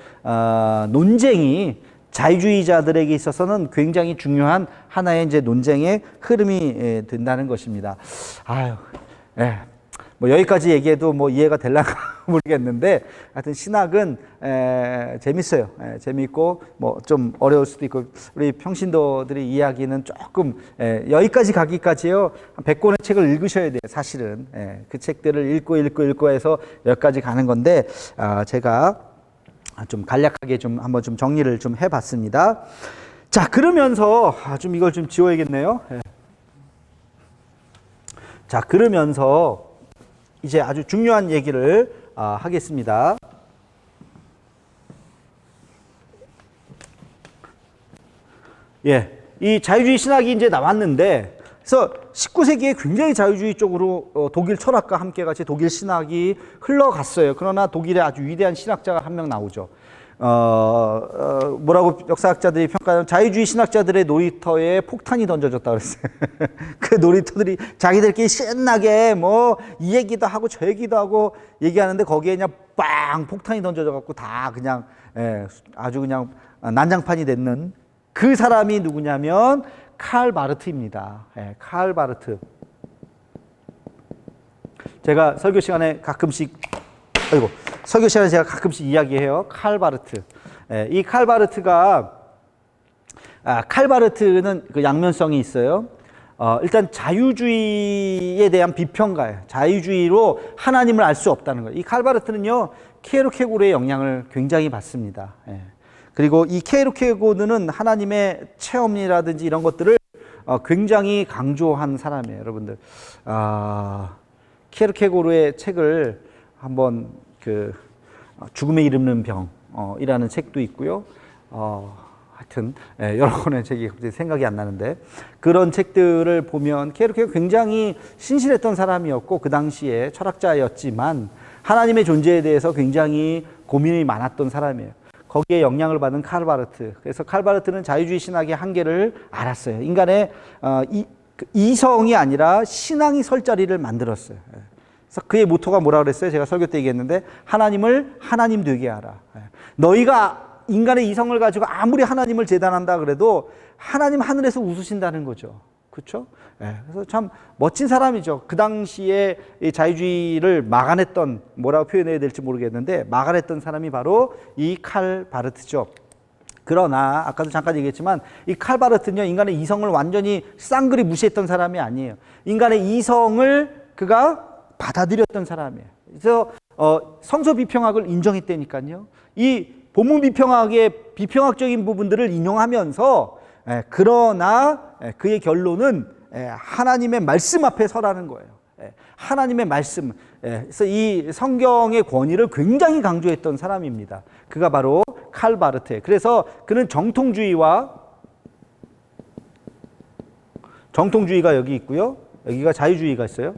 논쟁이 자유주의자들에게 있어서는 굉장히 중요한 하나의 이제 논쟁의 흐름이 된다는 것입니다. 뭐 여기까지 얘기해도 뭐 이해가 될랑가 모르겠는데, 하여튼 신학은 재밌어요. 재밌고 뭐 좀 어려울 수도 있고, 우리 평신도들의 이야기는 조금 여기까지 가기까지요 한 100권의 책을 읽으셔야 돼요. 사실은 그 책들을 읽고 해서 여기까지 가는 건데, 제가 좀 간략하게 좀 한번 좀 정리를 좀 해봤습니다. 자, 그러면서 좀 이걸 좀 지워야겠네요. 자, 그러면서 이제 아주 중요한 얘기를 하겠습니다. 이 자유주의 신학이 이제 나왔는데, 그래서 19세기에 굉장히 자유주의 쪽으로 독일 철학과 함께 같이 독일 신학이 흘러갔어요. 그러나 독일에 아주 위대한 신학자가 한 명 나오죠. 뭐라고 역사학자들이 평가하면 자유주의 신학자들의 놀이터에 폭탄이 던져졌다 그랬어요. 그 놀이터들이 자기들끼리 신나게 뭐 이 얘기도 하고 저 얘기도 하고 얘기하는데, 거기에 그냥 빵 폭탄이 던져져 갖고 다 그냥 아주 그냥 난장판이 됐는 그 사람이 누구냐면 칼 바르트입니다. 칼 바르트. 제가 설교 시간에 가끔씩 제가 가끔씩 이야기해요. 칼 바르트. 이 칼 바르트가, 칼 바르트는 그 양면성이 있어요. 일단 자유주의에 대한 비평가예요. 자유주의로 하나님을 알 수 없다는 거예요. 이 칼 바르트는요, 키에르케고르의 영향을 굉장히 받습니다. 그리고 이 키에르케고르는 하나님의 체험이라든지 이런 것들을 굉장히 강조한 사람이에요. 여러분들, 키에르케고르의 책을 한번 그 죽음에 이르는 병이라는 책도 있고요. 하여튼 여러 권의 책이 갑자기 생각이 안 나는데, 그런 책들을 보면 키에르케고르가 굉장히 신실했던 사람이었고 그 당시에 철학자였지만 하나님의 존재에 대해서 굉장히 고민이 많았던 사람이에요. 거기에 영향을 받은 칼 바르트. 그래서 칼 바르트는 자유주의 신학의 한계를 알았어요. 인간의 이성이 아니라 신앙이 설 자리를 만들었어요. 그래서 그의 모토가 뭐라 그랬어요? 제가 설교 때 얘기했는데, 하나님을 하나님 되게 하라. 너희가 인간의 이성을 가지고 아무리 하나님을 재단한다 그래도 하나님 하늘에서 웃으신다는 거죠. 그렇죠? 그래서 참 멋진 사람이죠. 그 당시에 이 자유주의를 막아냈던, 뭐라고 표현해야 될지 모르겠는데, 막아냈던 사람이 바로 이 칼 바르트죠. 그러나 아까도 잠깐 얘기했지만 이 칼 바르트는요, 인간의 이성을 완전히 쌍그리 무시했던 사람이 아니에요. 인간의 이성을 그가 받아들였던 사람이에요. 그래서 성서 비평학을 인정했다니까요. 이 본문 비평학의 비평학적인 부분들을 인용하면서, 그러나 그의 결론은 하나님의 말씀 앞에 서라는 거예요. 하나님의 말씀. 그래서 이 성경의 권위를 굉장히 강조했던 사람입니다. 그가 바로 칼 바르트예요. 그래서 그는 정통주의가 여기 있고요. 여기가 자유주의가 있어요.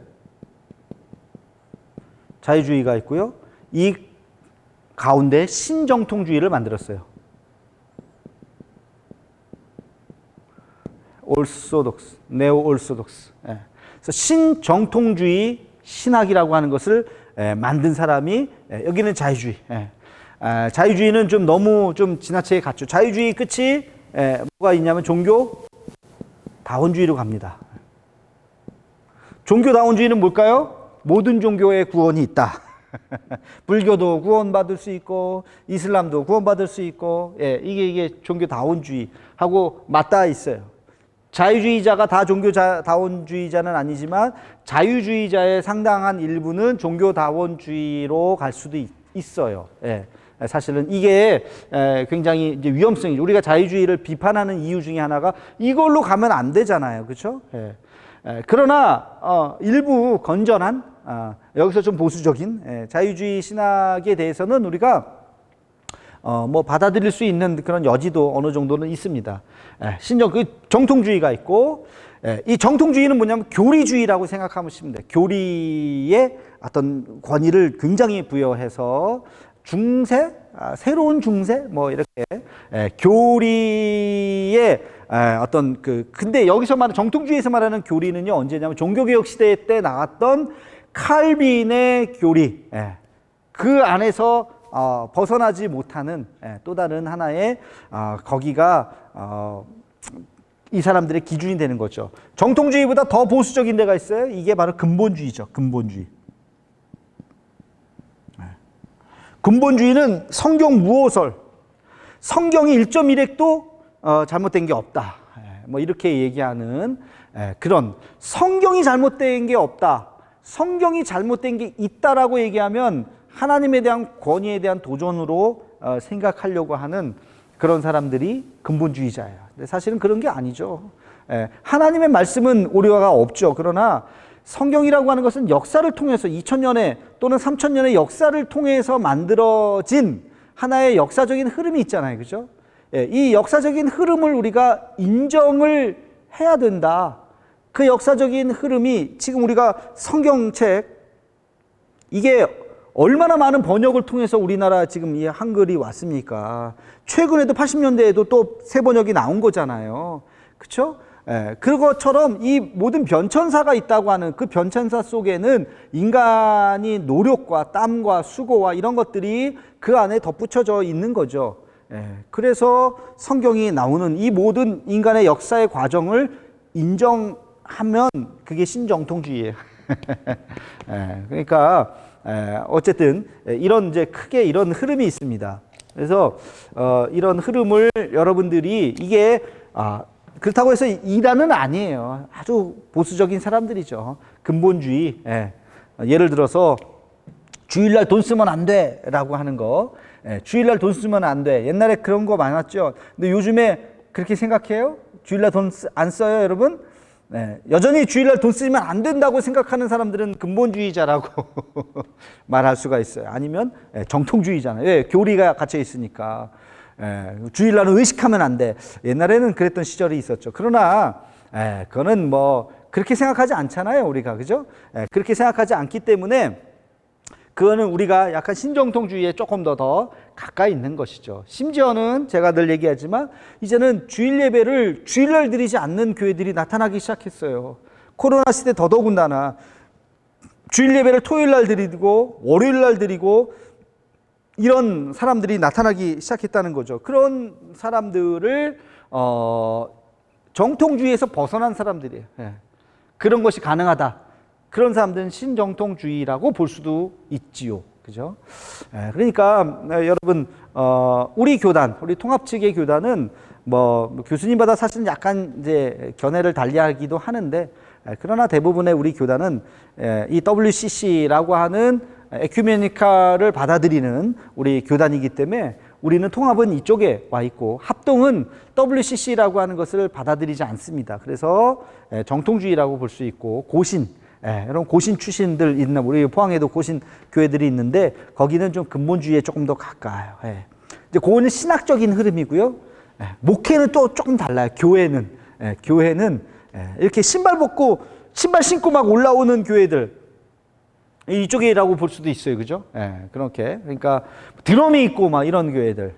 자유주의가 있고요. 이 가운데 신정통주의를 만들었어요. 올소독스, 네오 올소독스. 그래서 신정통주의 신학이라고 하는 것을 만든 사람이 여기는 자유주의. 자유주의는 좀 너무 좀 지나치게 갔죠. 자유주의 끝이 뭐가 있냐면 종교다원주의로 갑니다. 종교다원주의는 뭘까요? 모든 종교의 구원이 있다. 불교도 구원받을 수 있고 이슬람도 구원받을 수 있고 이게 종교다원주의하고 맞닿아 있어요. 자유주의자가 다 종교다원주의자는 아니지만 자유주의자의 상당한 일부는 종교다원주의로 갈 수도 있어요. 사실은 이게 굉장히 이제 위험성이죠. 우리가 자유주의를 비판하는 이유 중에 하나가 이걸로 가면 안 되잖아요. 그렇죠? 그러나 일부 건전한 여기서 좀 보수적인 자유주의 신학에 대해서는 우리가 뭐 받아들일 수 있는 그런 여지도 어느 정도는 있습니다. 정통주의가 있고 이 정통주의는 뭐냐면 교리주의라고 생각하시면 돼요. 교리의 어떤 권위를 굉장히 부여해서 중세, 새로운 중세 뭐 이렇게 교리의 어떤 근데 여기서 말하는 정통주의에서 말하는 교리는요 언제냐면 종교개혁 시대 때 나왔던 칼빈의 교리 그 안에서 벗어나지 못하는 또 다른 하나의 거기가 이 사람들의 기준이 되는 거죠. 정통주의보다 더 보수적인 데가 있어요. 이게 바로 근본주의죠. 근본주의. 근본주의는 성경 무호설, 성경이 1.1획도 잘못된 게 없다. 뭐 이렇게 얘기하는 그런 성경이 잘못된 게 없다. 성경이 잘못된 게 있다라고 얘기하면 하나님에 대한 권위에 대한 도전으로 생각하려고 하는 그런 사람들이 근본주의자예요. 근데 사실은 그런 게 아니죠. 하나님의 말씀은 오류가 없죠. 그러나 성경이라고 하는 것은 역사를 통해서 2000년의 또는 3000년의 역사를 통해서 만들어진 하나의 역사적인 흐름이 있잖아요. 그죠? 이 역사적인 흐름을 우리가 인정을 해야 된다. 그 역사적인 흐름이 지금 우리가 성경책 이게 얼마나 많은 번역을 통해서 우리나라 지금 이 한글이 왔습니까? 최근에도 80년대에도 또 새 번역이 나온 거잖아요. 그렇죠? 그것처럼 이 모든 변천사가 있다고 하는 그 변천사 속에는 인간이 노력과 땀과 수고와 이런 것들이 그 안에 덧붙여져 있는 거죠. 그래서 성경이 나오는 이 모든 인간의 역사의 과정을 인정하면 그게 신정통주의예요. 그러니까 어쨌든 이런 이제 크게 이런 흐름이 있습니다. 그래서 이런 흐름을 여러분들이 이게 그렇다고 해서 이단은 아니에요. 아주 보수적인 사람들이죠. 근본주의. 예를 들어서 주일날 돈 쓰면 안 돼라고 하는 거. 주일날 돈 쓰면 안 돼. 옛날에 그런 거 많았죠. 근데 요즘에 그렇게 생각해요? 주일날 돈 안 써요, 여러분? 여전히 주일날 돈 쓰면 안 된다고 생각하는 사람들은 근본주의자라고 말할 수가 있어요. 아니면 정통주의잖아요. 교리가 갇혀 있으니까. 주일날은 의식하면 안 돼. 옛날에는 그랬던 시절이 있었죠. 그러나 그거는 뭐 그렇게 생각하지 않잖아요, 우리가. 그죠? 그렇게 생각하지 않기 때문에 그거는 우리가 약간 신정통주의에 조금 더 가까이 있는 것이죠. 심지어는 제가 늘 얘기하지만 이제는 주일 예배를 주일날 드리지 않는 교회들이 나타나기 시작했어요. 코로나 시대 더더군다나 주일 예배를 토요일날 드리고 월요일날 드리고 이런 사람들이 나타나기 시작했다는 거죠. 그런 사람들을 정통주의에서 벗어난 사람들이에요. 그런 것이 가능하다. 그런 사람들은 신정통주의라고 볼 수도 있지요. 그죠? 그러니까 여러분 우리 교단, 우리 통합 측의 교단은 뭐 교수님보다 사실은 약간 이제 견해를 달리하기도 하는데 그러나 대부분의 우리 교단은 이 WCC라고 하는 에큐메니카를 받아들이는 우리 교단이기 때문에 우리는 통합은 이쪽에 와 있고 합동은 WCC라고 하는 것을 받아들이지 않습니다. 그래서 정통주의라고 볼 수 있고 고신, 여러분 고신 출신들 있나, 우리 포항에도 고신 교회들이 있는데 거기는 좀 근본주의에 조금 더 가까워요. 이제 그거는 신학적인 흐름이고요. 목회는 또 조금 달라요. 교회는 이렇게 신발 신고 막 올라오는 교회들, 이쪽이라고 볼 수도 있어요. 그죠? 그렇게. 그러니까 드럼이 있고 막 이런 교회들.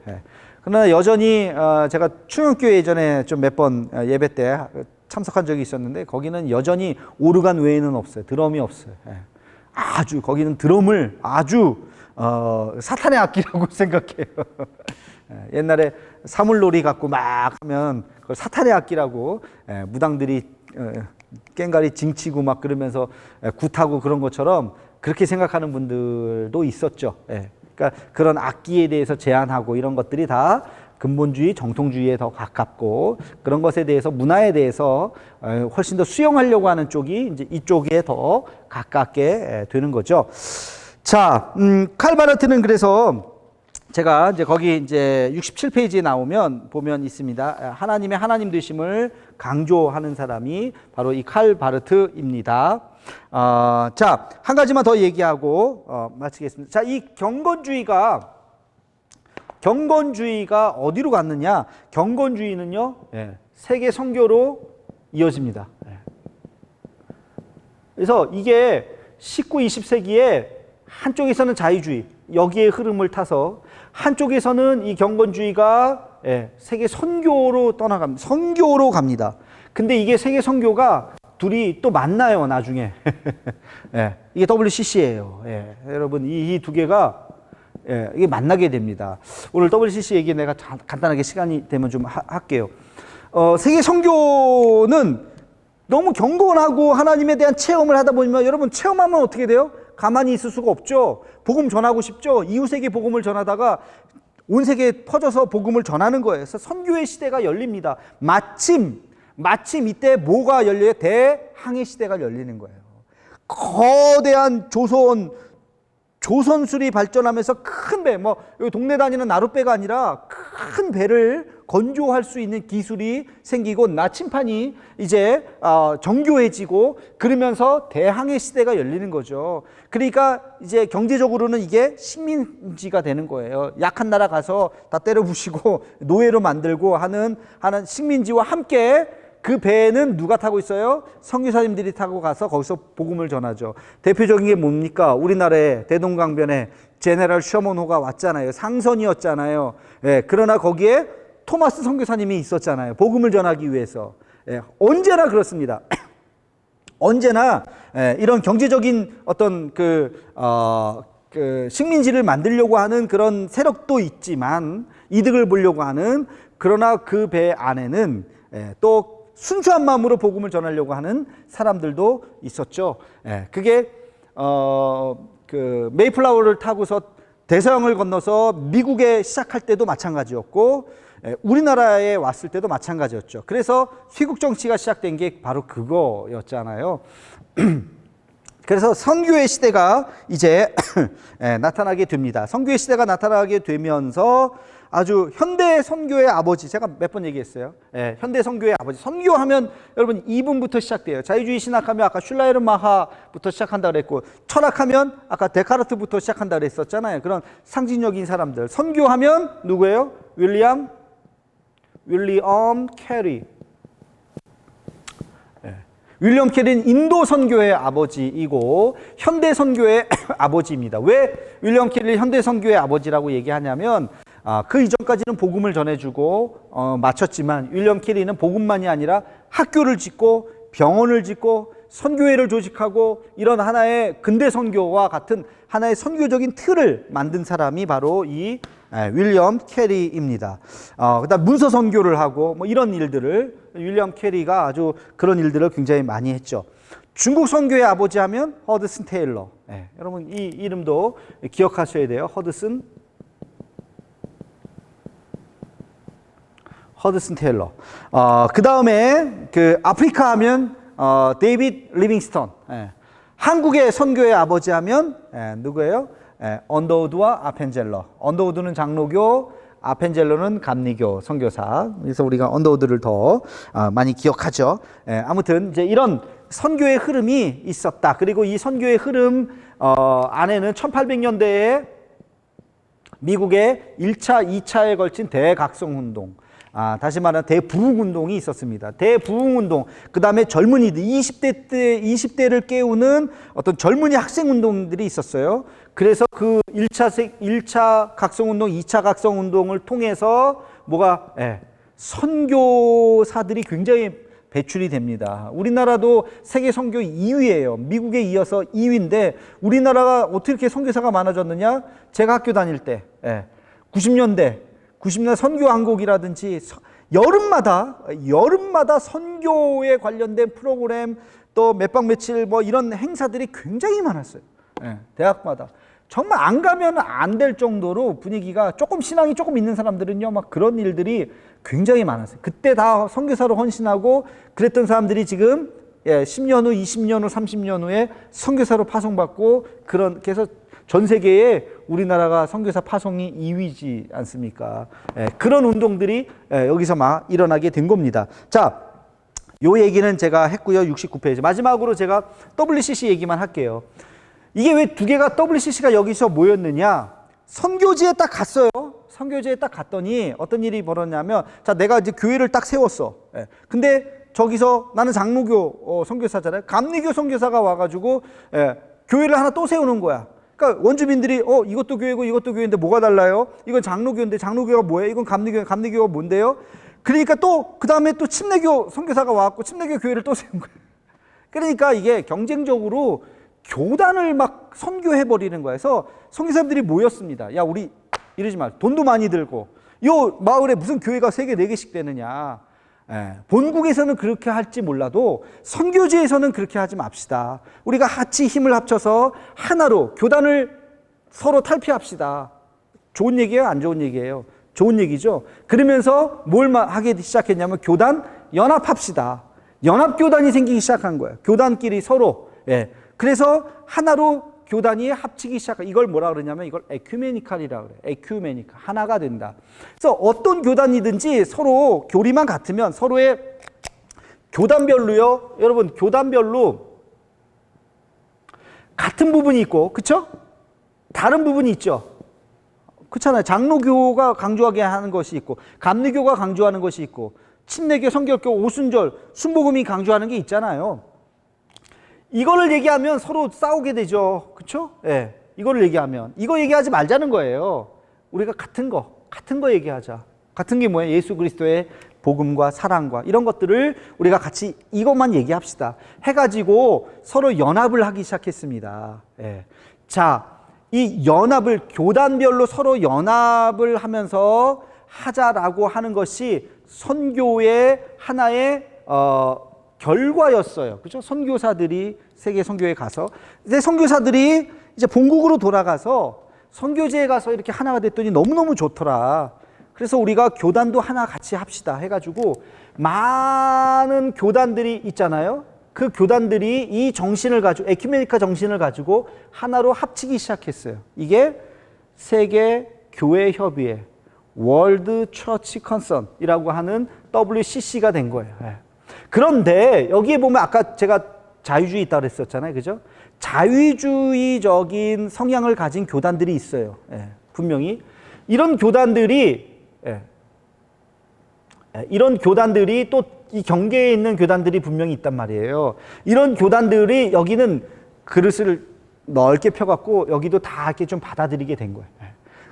그러나 여전히 제가 충영교회 예전에 좀 몇 번 예배 때 참석한 적이 있었는데 거기는 여전히 오르간 외에는 없어요. 드럼이 없어요. 아주 거기는 드럼을 아주 사탄의 악기라고 생각해요. 옛날에 사물놀이 갖고 막 하면 그걸 사탄의 악기라고 무당들이 꽹가리 징치고 막 그러면서 굿하고 그런 것처럼 그렇게 생각하는 분들도 있었죠. 그러니까 그런 악기에 대해서 제한하고 이런 것들이 다 근본주의, 정통주의에 더 가깝고 그런 것에 대해서 문화에 대해서 훨씬 더 수용하려고 하는 쪽이 이제 이쪽에 더 가깝게 되는 거죠. 자, 칼 바르트는 그래서 제가 이제 거기 이제 67페이지에 나오면 보면 있습니다. 하나님의 하나님 되심을 강조하는 사람이 바로 이 칼 바르트입니다. 자, 한 가지만 더 얘기하고 마치겠습니다. 자, 이 경건주의가 어디로 갔느냐? 경건주의는요, 세계 선교로 이어집니다. 그래서 이게 19, 20세기에 한쪽에서는 자유주의, 여기에 흐름을 타서 한쪽에서는 이 경건주의가 세계 선교로 떠나갑니다. 선교로 갑니다. 근데 이게 세계 선교가 둘이 또 만나요, 나중에. 이게 WCC예요. 여러분, 이 두 개가 이게 만나게 됩니다. 오늘 WCC 얘기 내가 간단하게 시간이 되면 좀 할게요. 세계 선교는 너무 경건하고 하나님에 대한 체험을 하다 보면 여러분 체험하면 어떻게 돼요? 가만히 있을 수가 없죠. 복음 전하고 싶죠. 이웃에게 복음을 전하다가 온 세계에 퍼져서 복음을 전하는 거예요. 그래서 선교의 시대가 열립니다. 마침 이때 뭐가 열려요? 대항해 시대가 열리는 거예요. 거대한 조선술이 발전하면서 큰 배, 여기 동네 다니는 나룻배가 아니라 큰 배를 건조할 수 있는 기술이 생기고 나침판이 이제 정교해지고 그러면서 대항해 시대가 열리는 거죠. 그러니까 이제 경제적으로는 이게 식민지가 되는 거예요. 약한 나라 가서 다 때려 부시고 노예로 만들고 하는 식민지와 함께 그 배에는 누가 타고 있어요? 선교사님들이 타고 가서 거기서 복음을 전하죠. 대표적인 게 뭡니까? 우리나라에 대동강변에 제네럴 셔먼호가 왔잖아요. 상선이었잖아요. 그러나 거기에 토마스 선교사님이 있었잖아요. 복음을 전하기 위해서. 언제나 그렇습니다. 언제나 이런 경제적인 어떤 그 식민지를 만들려고 하는 그런 세력도 있지만 이득을 보려고 하는, 그러나 그 배 안에는 또 순수한 마음으로 복음을 전하려고 하는 사람들도 있었죠. 그게 그 메이플라워를 타고서 대서양을 건너서 미국에 시작할 때도 마찬가지였고 우리나라에 왔을 때도 마찬가지였죠. 그래서 휘국 정치가 시작된 게 바로 그거였잖아요. 그래서 선교의 시대가 이제 나타나게 됩니다. 선교의 시대가 나타나게 되면서 아주 현대 선교의 아버지, 제가 몇 번 얘기했어요. 현대 선교의 아버지. 선교하면 여러분 이분부터 시작돼요. 자유주의 신학하면 아까 슐라이르마하부터 시작한다 그랬고, 철학하면 아까 데카르트부터 시작한다 그랬었잖아요. 그런 상징적인 사람들. 선교하면 누구예요? 윌리엄 캐리. 윌리엄 캐리는 인도 선교의 아버지이고 현대 선교의 아버지입니다. 왜 윌리엄 캐리를 현대 선교의 아버지라고 얘기하냐면 그 이전까지는 복음을 전해주고 마쳤지만 윌리엄 캐리는 복음만이 아니라 학교를 짓고 병원을 짓고 선교회를 조직하고 이런 하나의 근대 선교와 같은 하나의 선교적인 틀을 만든 사람이 바로 이 윌리엄 캐리입니다. 그다음 문서 선교를 하고 뭐 이런 일들을 윌리엄 캐리가 아주 그런 일들을 굉장히 많이 했죠. 중국 선교의 아버지 하면 허드슨 테일러. 여러분 이 이름도 기억하셔야 돼요. 허드슨 테일러. 그 다음에 그 아프리카 하면 데이빗 리빙스턴. 한국의 선교의 아버지 하면 누구예요? 언더우드와 아펜젤러. 언더우드는 장로교, 아펜젤러는 감리교 선교사. 그래서 우리가 언더우드를 더 많이 기억하죠. 아무튼 이제 이런 선교의 흐름이 있었다. 그리고 이 선교의 흐름 안에는 1800년대에 미국의 1차, 2차에 걸친 대각성운동, 다시 말하면 대부흥운동이 있었습니다. 대부흥운동, 그 다음에 젊은이들, 20대를 깨우는 어떤 젊은이 학생운동들이 있었어요. 그래서 그 1차 각성운동, 2차 각성운동을 통해서 선교사들이 굉장히 배출이 됩니다. 우리나라도 세계 선교 2위예요. 미국에 이어서 2위인데 우리나라가 어떻게 이렇게 선교사가 많아졌느냐? 제가 학교 다닐 때 90년대 선교 왕국이라든지 여름마다 선교에 관련된 프로그램 또 몇 박 며칠 뭐 이런 행사들이 굉장히 많았어요. 대학마다. 정말 안 가면 안 될 정도로 분위기가 신앙이 조금 있는 사람들은요, 막 그런 일들이 굉장히 많았어요. 그때 다 선교사로 헌신하고 그랬던 사람들이 지금 10년 후, 20년 후, 30년 후에 선교사로 파송받고 그래서 전 세계에 우리나라가 선교사 파송이 2위지 않습니까? 그런 운동들이 여기서 막 일어나게 된 겁니다. 자, 요 얘기는 제가 했고요. 69페이지. 마지막으로 제가 WCC 얘기만 할게요. 이게 왜 두 개가 WCC가 여기서 모였느냐? 선교지에 딱 갔어요. 선교지에 딱 갔더니 어떤 일이 벌어졌냐면, 자, 내가 이제 교회를 딱 세웠어. 근데 저기서 나는 장로교 선교사잖아요. 감리교 선교사가 와가지고 교회를 하나 또 세우는 거야. 그러니까 원주민들이 이것도 교회고 이것도 교회인데 뭐가 달라요? 이건 장로교인데 장로교가 뭐예요? 이건 감리교가 뭔데요? 그러니까 또 그 다음에 또 침례교 선교사가 와갖고 침례교 교회를 또 세운 거예요. 그러니까 이게 경쟁적으로 교단을 막 선교해 버리는 거야. 그래서 선교사님들이 모였습니다. 야, 우리 이러지 말. 돈도 많이 들고 요 마을에 무슨 교회가 3개, 4개씩 되느냐. 본국에서는 그렇게 할지 몰라도 선교지에서는 그렇게 하지 맙시다. 우리가 같이 힘을 합쳐서 하나로 교단을 서로 탈피합시다. 좋은 얘기예요? 안 좋은 얘기예요? 좋은 얘기죠. 그러면서 뭘 하기 시작했냐면 교단 연합합시다. 연합교단이 생기기 시작한 거예요. 교단끼리 서로. 그래서 하나로 교단이 합치기 시작한, 이걸 뭐라 그러냐면 이걸 에큐메니칼이라 그래요. 에큐메니칼. 하나가 된다. 그래서 어떤 교단이든지 서로 교리만 같으면 서로의 교단별로요. 여러분, 교단별로 같은 부분이 있고, 그쵸? 다른 부분이 있죠. 그렇잖아요. 장로교가 강조하게 하는 것이 있고, 감리교가 강조하는 것이 있고, 침례교, 성결교, 오순절, 순복음이 강조하는 게 있잖아요. 이거를 얘기하면 서로 싸우게 되죠. 그렇죠? 이거를 얘기하면 이거 얘기하지 말자는 거예요. 우리가 같은 거 얘기하자. 같은 게 뭐예요? 예수 그리스도의 복음과 사랑과 이런 것들을 우리가 같이 이것만 얘기합시다. 해가지고 서로 연합을 하기 시작했습니다. 자, 이 연합을 교단별로 서로 연합을 하면서 하자라고 하는 것이 선교의 하나의 결과였어요. 그렇죠? 선교사들이 세계 선교에 가서 이제 선교사들이 이제 본국으로 돌아가서 선교지에 가서 이렇게 하나가 됐더니 너무너무 좋더라. 그래서 우리가 교단도 하나 같이 합시다 해가지고 많은 교단들이 있잖아요. 그 교단들이 이 정신을 가지고 에큐메니카 정신을 가지고 하나로 합치기 시작했어요. 이게 세계 교회 협의회 월드 처치 컨선이라고 하는 WCC가 된 거예요. 그런데 여기에 보면 아까 제가 자유주의 있다고 그랬었잖아요. 그죠? 자유주의적인 성향을 가진 교단들이 있어요. 분명히. 이런 교단들이 또 이 경계에 있는 교단들이 분명히 있단 말이에요. 이런 교단들이 여기는 그릇을 넓게 펴갖고 여기도 다 이렇게 좀 받아들이게 된 거예요.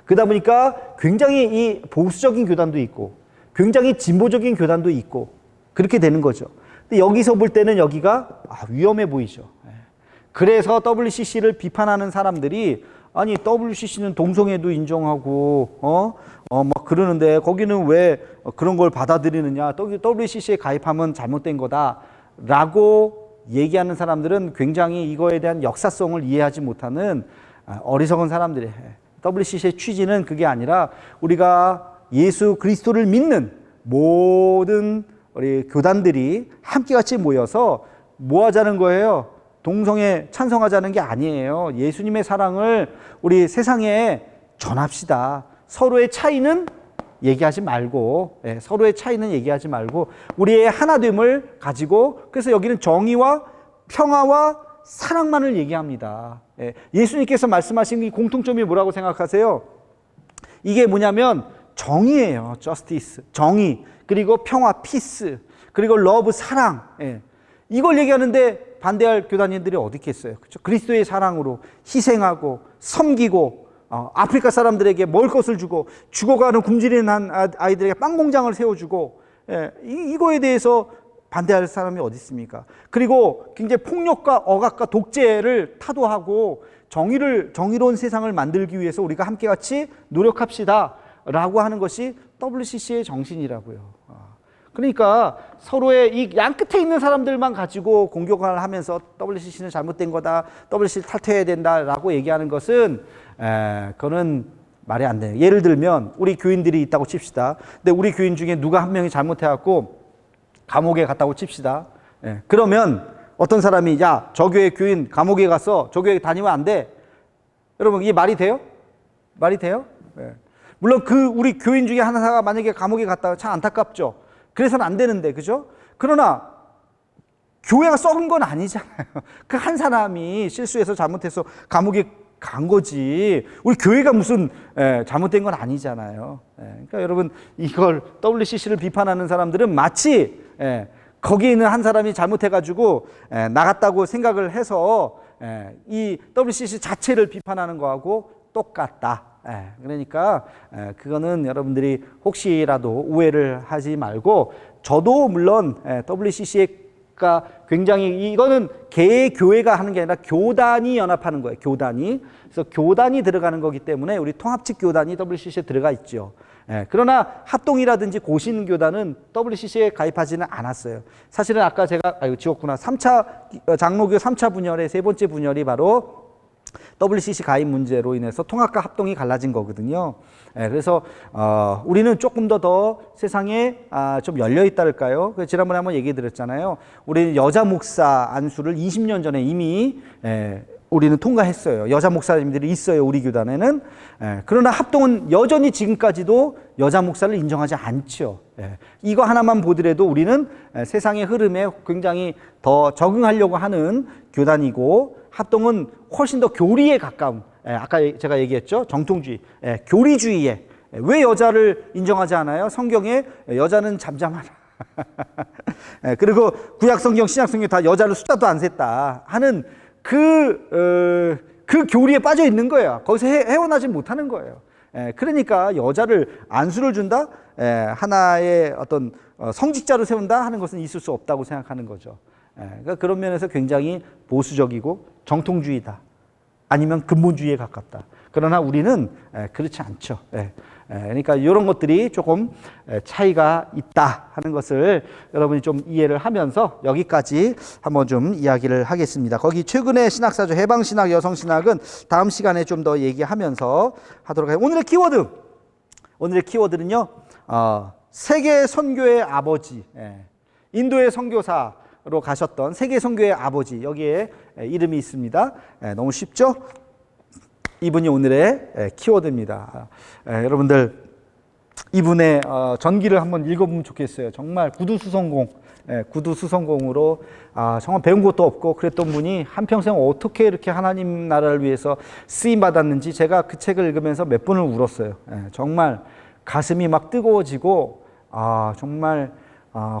그러다 보니까 굉장히 이 보수적인 교단도 있고 굉장히 진보적인 교단도 있고 그렇게 되는 거죠. 근데 여기서 볼 때는 여기가 위험해 보이죠. 그래서 WCC를 비판하는 사람들이 아니 WCC는 동성애도 인정하고 막 그러는데 거기는 왜 그런 걸 받아들이느냐. WCC에 가입하면 잘못된 거다라고 얘기하는 사람들은 굉장히 이거에 대한 역사성을 이해하지 못하는 어리석은 사람들이에요. WCC의 취지는 그게 아니라 우리가 예수 그리스도를 믿는 모든 우리 교단들이 함께 같이 모여서 뭐 하자는 거예요? 동성애 찬성하자는 게 아니에요. 예수님의 사랑을 우리 세상에 전합시다. 서로의 차이는 얘기하지 말고, 서로의 차이는 얘기하지 말고 우리의 하나됨을 가지고, 그래서 여기는 정의와 평화와 사랑만을 얘기합니다. 예수님께서 말씀하신 이 공통점이 뭐라고 생각하세요? 이게 뭐냐면 정의예요. justice, 정의, 그리고 평화, peace, 그리고 love, 사랑. 이걸 얘기하는데 반대할 교단인들이 어디 있겠어요? 그렇죠? 그리스도의 사랑으로 희생하고 섬기고 아프리카 사람들에게 먹을 것을 주고 죽어가는 굶주리는 아이들에게 빵 공장을 세워주고 이거에 대해서 반대할 사람이 어디 있습니까? 그리고 굉장히 폭력과 억압과 독재를 타도하고 정의로운 세상을 만들기 위해서 우리가 함께 같이 노력합시다 라고 하는 것이 WCC의 정신이라고요. 그러니까 서로의 이 양 끝에 있는 사람들만 가지고 공격을 하면서 WCC는 잘못된 거다, WCC를 탈퇴해야 된다라고 얘기하는 것은 그거는 말이 안 돼요. 예를 들면 우리 교인들이 있다고 칩시다. 근데 우리 교인 중에 누가 한 명이 잘못해갖고 감옥에 갔다고 칩시다. 그러면 어떤 사람이 야, 저 교회 교인 감옥에 갔어. 저 교회 다니면 안 돼. 여러분 이게 말이 돼요? 말이 돼요? 물론 우리 교인 중에 하나가 만약에 감옥에 갔다가 참 안타깝죠. 그래서는 안 되는데, 그죠? 그러나 교회가 썩은 건 아니잖아요. 그 한 사람이 실수해서 잘못해서 감옥에 간 거지. 우리 교회가 무슨 잘못된 건 아니잖아요. 그러니까 여러분 이걸 WCC를 비판하는 사람들은 마치 거기에 있는 한 사람이 잘못해가지고 나갔다고 생각을 해서 이 WCC 자체를 비판하는 거하고 똑같다. 그러니까 그거는 여러분들이 혹시라도 오해를 하지 말고 저도 물론 WCC가 굉장히 이거는 개의 교회가 하는 게 아니라 교단이 연합하는 거예요. 교단이. 그래서 교단이 들어가는 거기 때문에 우리 통합직 교단이 WCC에 들어가 있죠. 그러나 합동이라든지 고신교단은 WCC에 가입하지는 않았어요. 사실은 아까 제가 지웠구나. 3차 장로교 3차 분열의 세 번째 분열이 바로 WCC 가입 문제로 인해서 통합과 합동이 갈라진 거거든요. 그래서 우리는 조금 더 세상에 좀 열려 있다랄까요? 지난번에 한번 얘기 드렸잖아요. 우리는 여자 목사 안수를 20년 전에 이미 우리는 통과했어요. 여자 목사님들이 있어요, 우리 교단에는. 그러나 합동은 여전히 지금까지도 여자 목사를 인정하지 않죠. 이거 하나만 보더라도 우리는 세상의 흐름에 굉장히 더 적응하려고 하는 교단이고, 합동은 훨씬 더 교리에 가까운, 아까 제가 얘기했죠, 정통주의, 교리주의에. 왜 여자를 인정하지 않아요? 성경에 여자는 잠잠하라. 그리고 구약성경, 신약성경 다 여자를 숫자도 안 셌다 하는 그 교리에 빠져 있는 거예요. 거기서 헤어나지 못하는 거예요. 그러니까 여자를 안수를 준다? 하나의 어떤 성직자로 세운다 하는 것은 있을 수 없다고 생각하는 거죠. 그러니까 그런 면에서 굉장히 보수적이고 정통주의다. 아니면 근본주의에 가깝다. 그러나 우리는 그렇지 않죠. 그러니까 이런 것들이 조금 차이가 있다 하는 것을 여러분이 좀 이해를 하면서 여기까지 한번 좀 이야기를 하겠습니다. 거기 최근의 신학사조 해방신학, 여성신학은 다음 시간에 좀 더 얘기하면서 하도록 해요. 오늘의 키워드는요, 세계 선교의 아버지, 인도의 선교사로 가셨던 세계 선교의 아버지, 여기에 이름이 있습니다. 너무 쉽죠? 이분이 오늘의 키워드입니다. 여러분들 이분의 전기를 한번 읽어보면 좋겠어요. 정말 구두수성공으로 정말 배운 것도 없고 그랬던 분이 한평생 어떻게 이렇게 하나님 나라를 위해서 쓰임 받았는지 제가 그 책을 읽으면서 몇 번을 울었어요. 정말 가슴이 막 뜨거워지고 정말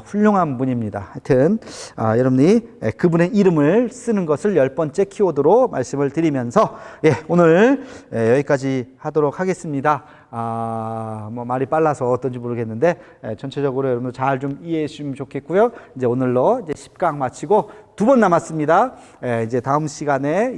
훌륭한 분입니다. 하여튼 여러분이 그분의 이름을 쓰는 것을 10번째 키워드로 말씀을 드리면서 오늘 여기까지 하도록 하겠습니다. 뭐 말이 빨라서 어떤지 모르겠는데 전체적으로 여러분 잘 좀 이해해 주시면 좋겠고요. 이제 오늘로 이제 10강 마치고 2번 남았습니다. 이제 다음 시간에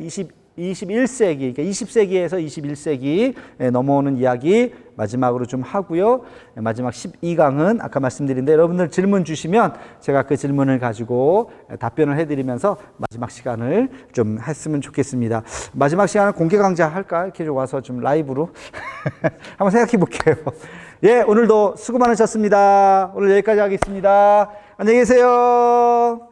21세기, 그러니까 20세기에서 21세기 넘어오는 이야기 마지막으로 좀 하고요. 마지막 12강은 아까 말씀드린데 여러분들 질문 주시면 제가 그 질문을 가지고 답변을 해드리면서 마지막 시간을 좀 했으면 좋겠습니다. 마지막 시간을 공개 강좌 할까? 이렇게 와서 좀 라이브로 한번 생각해 볼게요. 오늘도 수고 많으셨습니다. 오늘 여기까지 하겠습니다. 안녕히 계세요.